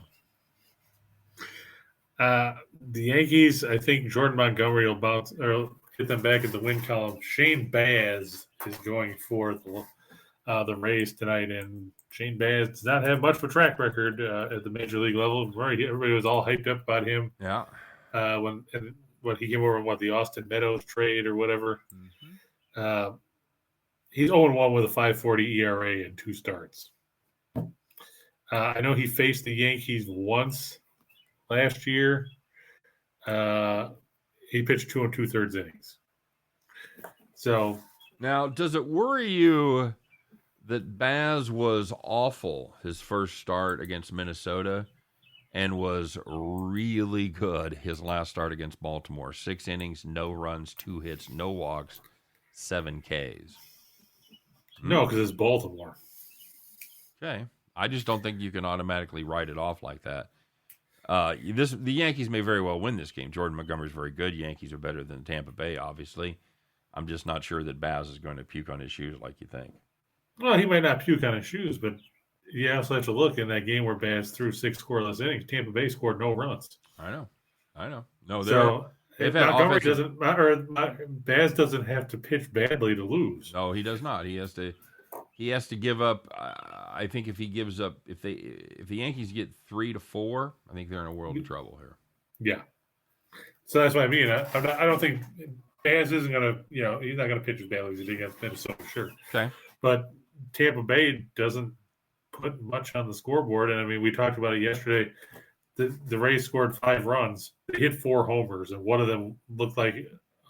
S2: The Yankees, I think Jordan Montgomery will bounce or get them back in the win column. Shane Baz is going for the Rays tonight, and Shane Baz does not have much of a track record at the major league level. Everybody was all hyped up about him.
S1: Yeah.
S2: When he came over in the Austin Meadows trade or whatever. Mm-hmm. He's 0-1 with a 5.40 ERA in 2 starts. I know he faced the Yankees once last year. He pitched 2 2/3 innings. So
S1: now, does it worry you that Baz was awful his first start against Minnesota and was really good his last start against Baltimore? 6 innings, no runs, 2 hits, no walks, 7 Ks.
S2: No, because it's Baltimore.
S1: Okay. I just don't think you can automatically write it off like that. The Yankees may very well win this game. Jordan Montgomery's very good. Yankees are better than Tampa Bay, obviously. I'm just not sure that Baz is going to puke on his shoes like you think.
S2: Well, he might not puke on his shoes, but you also have to look in that game where Baz threw 6 scoreless innings. Tampa Bay scored no runs.
S1: I know. No,
S2: they've had Montgomery Baz doesn't have to pitch badly to lose.
S1: No, he does not. He has to give up. I think if he gives up, if the Yankees get 3 to 4, I think they're in a world of trouble here.
S2: Yeah. So that's what I mean. I don't think Baz isn't going to, he's not going to pitch as badly as he did against Minnesota, sure.
S1: Okay.
S2: But Tampa Bay doesn't put much on the scoreboard. And I mean, we talked about it yesterday. The Rays scored 5 runs. They hit 4 homers, and one of them looked like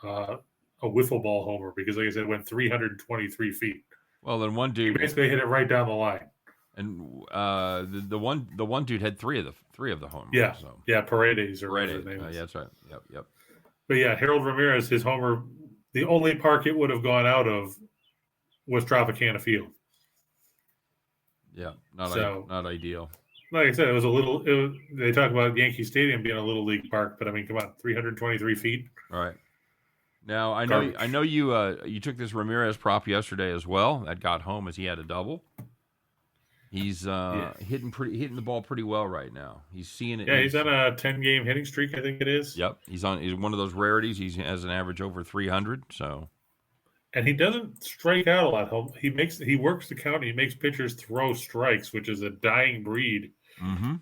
S2: a wiffle ball homer because, like I said, it went 323 feet.
S1: Well, then one dude
S2: he basically hit it right down the line.
S1: And the one dude had 3 of the homers.
S2: Yeah,
S1: so.
S2: Yeah, Paredes or
S1: Paredes.
S2: whatever his name is.
S1: Yeah, that's right. Yep.
S2: But yeah, Harold Ramirez, his homer, the only park it would have gone out of was Tropicana Field.
S1: Yeah, not ideal.
S2: Like I said, they talk about Yankee Stadium being a little league park, but I mean, come on, 323 feet.
S1: All right. Now I know you took this Ramirez prop yesterday as well. That got home as he had a double. He's hitting the ball pretty well right now. He's seeing it.
S2: Yeah, he's on a 10-game hitting streak, I think it is.
S1: Yep, he's one of those rarities. He has an average over 300. So,
S2: and he doesn't strike out a lot. He works the count. He makes pitchers throw strikes, which is a dying breed.
S1: Mm-hmm.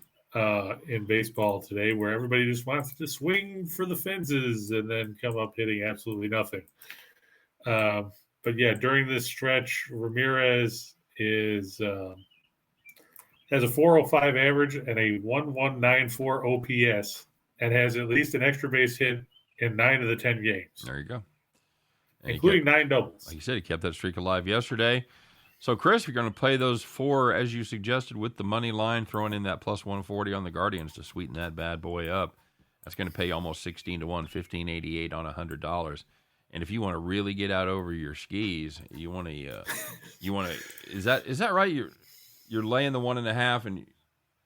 S2: In baseball today, where everybody just wants to swing for the fences and then come up hitting absolutely nothing. But yeah, during this stretch, Ramirez has a 405 average and a 1194 OPS and has at least an extra base hit in 9 of the 10 games.
S1: There you go. And
S2: including 9 doubles.
S1: Like you said, he kept that streak alive yesterday. So, Chris, you're going to play those 4, as you suggested, with the money line, throwing in that plus 140 on the Guardians to sweeten that bad boy up. That's going to pay almost 16 to 1, $15.88 on $100. And if you want to really get out over your skis, you want to. Is that right? You're laying the 1.5, and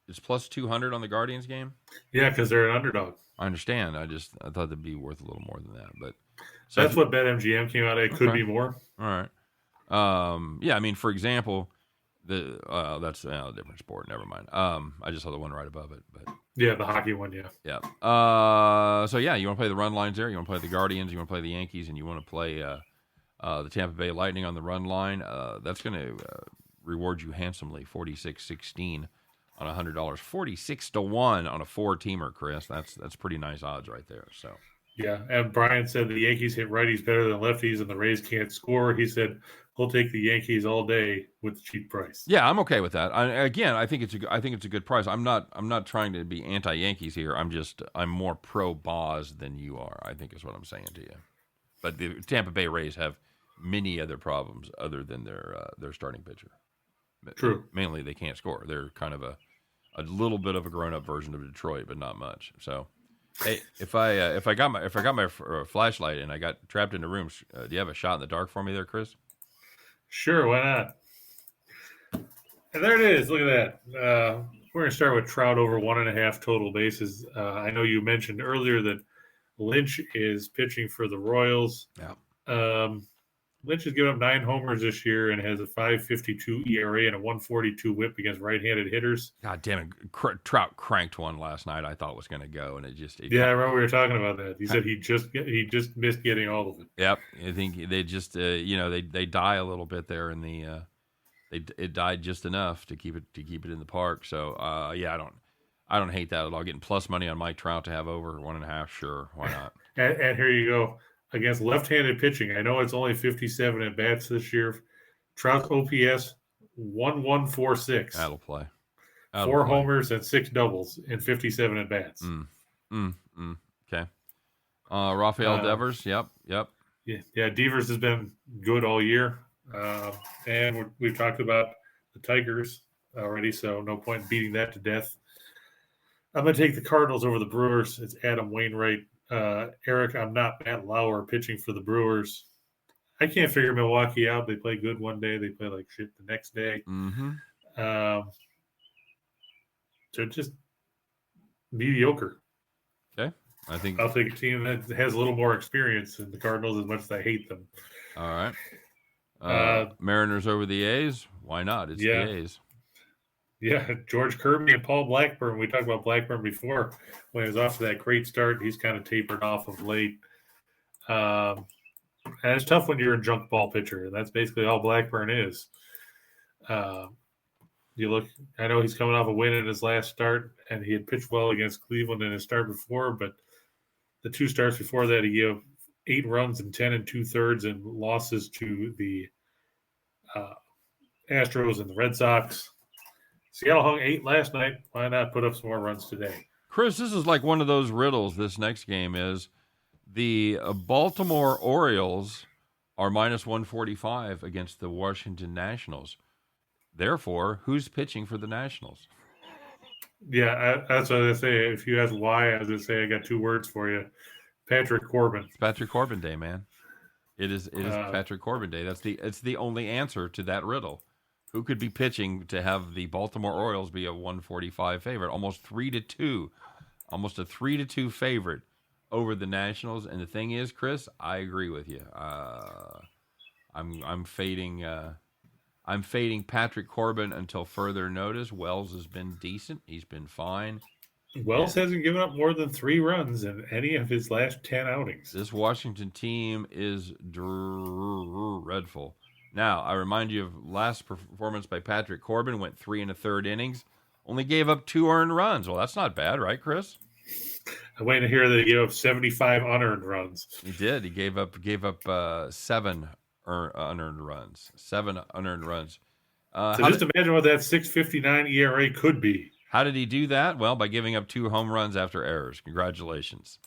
S1: it's plus 200 on the Guardians game.
S2: Yeah, because they're an underdog.
S1: I understand. I thought it'd be worth a little more than that, but
S2: so that's what BetMGM came out. It could be more.
S1: All right. Yeah, I mean, for example, That's a different sport. Never mind. I just saw the one right above it, but
S2: Yeah, the hockey one. Yeah.
S1: yeah. So yeah, you want to play the run lines there. You want to play the Guardians. You want to play the Yankees, and you want to play the Tampa Bay Lightning on the run line. That's going to reward you handsomely. 46-16 on $100. 46-1 on a 4-teamer, Chris. That's pretty nice odds right there. So.
S2: Yeah, and Brian said the Yankees hit righties better than lefties, and the Rays can't score. He said he'll take the Yankees all day with the cheap price.
S1: Yeah, I'm okay with that. I think it's a good price. I'm not trying to be anti-Yankees here. I'm more pro Boz than you are. I think is what I'm saying to you. But the Tampa Bay Rays have many other problems other than their starting pitcher.
S2: True.
S1: Mainly they can't score. They're kind of a little bit of a grown-up version of Detroit, but not much. So. Hey, if I got my flashlight and I got trapped in a room, do you have a shot in the dark for me there, Chris?
S2: Sure, why not? And there it is. Look at that. We're going to start with Trout over 1.5 total bases. I know you mentioned earlier that Lynch is pitching for the Royals.
S1: Yeah.
S2: Lynch has given up 9 homers this year and has a 5.52 ERA and a 1.42 WHIP against right-handed hitters.
S1: God damn it! Trout cranked one last night. I thought was going to go, and
S2: I remember we were talking about that. He said he just missed getting all of it.
S1: Yep, I think they just they die a little bit there in the it died just enough to keep it in the park. So I don't hate that at all. Getting plus money on Mike Trout to have over 1.5, sure, why not?
S2: And here you go. Against left-handed pitching, I know it's only 57 at bats this year. Trout's OPS 1.146.
S1: That'll play.
S2: 4 homers and 6 doubles in 57 at bats.
S1: Okay. Rafael Devers. Yep.
S2: Yeah. Devers has been good all year, and we've talked about the Tigers already, so no point in beating that to death. I'm going to take the Cardinals over the Brewers. It's Adam Wainwright. Eric, I'm not Matt Lauer pitching for the Brewers. I can't figure Milwaukee out. They play good one day. They play like shit the next day.
S1: Mm-hmm.
S2: They're just mediocre.
S1: Okay. I think
S2: I'll take a team that has a little more experience than the Cardinals as much as I hate them.
S1: All right. Mariners over the A's. Why not? It's the A's.
S2: Yeah, George Kirby and Paul Blackburn. We talked about Blackburn before. When he was off to that great start, he's kind of tapered off of late. And it's tough when you're a junk ball pitcher. That's basically all Blackburn is. You look, I know he's coming off a win in his last start, and he had pitched well against Cleveland in his start before, but the 2 starts before that, he gave 8 runs in 10 2/3 and losses to the Astros and the Red Sox. Seattle hung 8 last night. Why not put up some more runs today?
S1: Chris, this is like one of those riddles. This next game is the Baltimore Orioles are minus 145 against the Washington Nationals. Therefore, who's pitching for the Nationals?
S2: Yeah, that's what I say. If you ask why, I was going to say I got 2 words for you. Patrick Corbin.
S1: It's Patrick Corbin Day, man. It is Patrick Corbin Day. It's the only answer to that riddle. Who could be pitching to have the Baltimore Orioles be a 145 favorite? Almost 3-2. Almost a 3-2 favorite over the Nationals. And the thing is, Chris, I agree with you. I'm fading Patrick Corbin until further notice. Wells has been decent. He's been fine.
S2: Wells hasn't given up more than 3 runs in any of his last 10 outings.
S1: This Washington team is dreadful. Now, I remind you of last performance by Patrick Corbin, went 3 1/3 innings, only gave up 2 earned runs. Well, that's not bad, right, Chris?
S2: I'm waiting to hear that he gave up 75 unearned runs.
S1: He did. He gave up 7 unearned runs. 7 unearned runs.
S2: So just imagine what that 6.59 ERA could be.
S1: How did he do that? Well, by giving up 2 home runs after errors. Congratulations.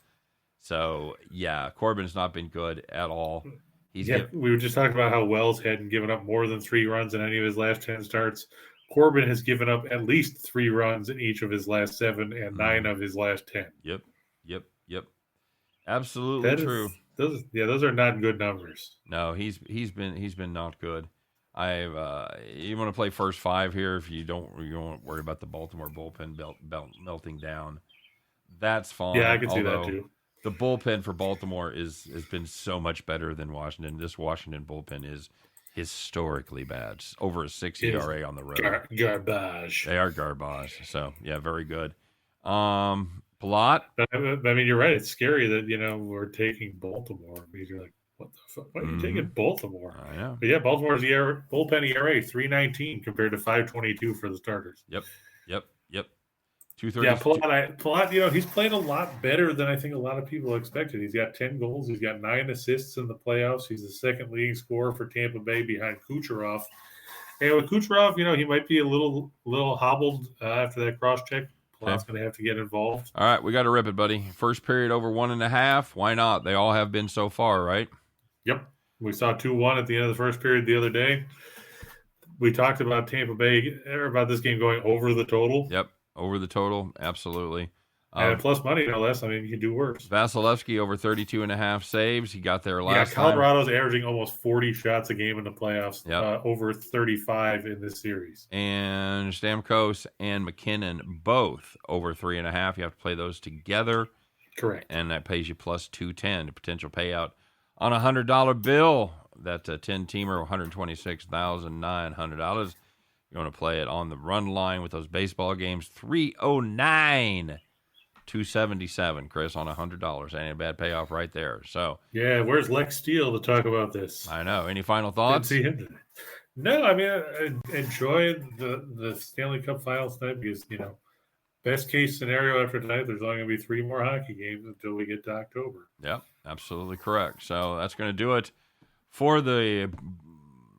S1: So, yeah, Corbin's not been good at all.
S2: We were just talking about how Wells hadn't given up more than 3 runs in any of his last 10 starts. Corbin has given up at least 3 runs in each of his last 7 and 9 of his last 10.
S1: Yep. Absolutely true.
S2: Those are not good numbers.
S1: No, he's been not good. You want to play first 5 here if you don't worry about the Baltimore bullpen melting down. That's fine.
S2: Yeah, I can see that too.
S1: The bullpen for Baltimore has been so much better than Washington. This Washington bullpen is historically bad. Over a 6
S2: Is
S1: ERA on the road.
S2: Garbage.
S1: They are garbage. So, yeah, very good. Palat.
S2: I mean, you're right. It's scary that, we're taking Baltimore. I mean, you're like, what the fuck? Why are you taking Baltimore?
S1: I know.
S2: But yeah, Baltimore's bullpen ERA 3.19 compared to 5.22 for the starters.
S1: Yep. 230.
S2: Yeah, Palat, he's played a lot better than I think a lot of people expected. He's got 10 goals. He's got 9 assists in the playoffs. He's the second leading scorer for Tampa Bay behind Kucherov. And with Kucherov, he might be a little hobbled after that cross check. Palat's going to have to get involved.
S1: All right, we got to rip it, buddy. First period over 1.5. Why not? They all have been so far, right?
S2: Yep. We saw 2-1 at the end of the first period the other day. We talked about Tampa Bay, about this game going over the total.
S1: Yep, over the total, absolutely.
S2: And plus money, no less. I mean, you can do worse.
S1: Vasilevsky over 32.5 saves. He got there last time.
S2: Colorado's averaging almost 40 shots a game in the playoffs, over 35 in this series.
S1: And Stamkos and McKinnon both over 3.5. You have to play those together.
S2: Correct.
S1: And that pays you plus 210, a potential payout on a $100 bill. That's a 10-teamer, $126,900. You want to play it on the run line with those baseball games, 309. 277, Chris, on $100. Ain't a bad payoff right there. So
S2: yeah, where's Lex Steele to talk about this?
S1: I know. Any final thoughts?
S2: Didn't see him today. No, I mean, I enjoyed the Stanley Cup Finals tonight because best case scenario after tonight, there's only going to be 3 more hockey games until we get to October.
S1: Yep, absolutely correct. So that's going to do it for the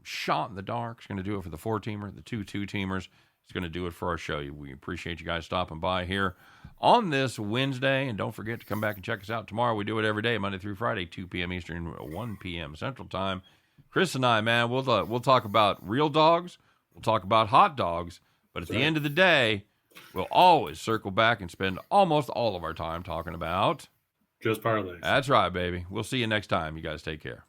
S1: shot in the dark. It's going to do it for the 4-teamer, the 2-2-teamers. It's going to do it for our show. We appreciate you guys stopping by here on this Wednesday. And don't forget to come back and check us out tomorrow. We do it every day, Monday through Friday, 2 p.m. Eastern, 1 p.m. Central Time. Chris and I, man, we'll talk about real dogs. We'll talk about hot dogs. But at the end of the day, we'll always circle back and spend almost all of our time talking about
S2: just parlays.
S1: That's right, baby. We'll see you next time. You guys take care.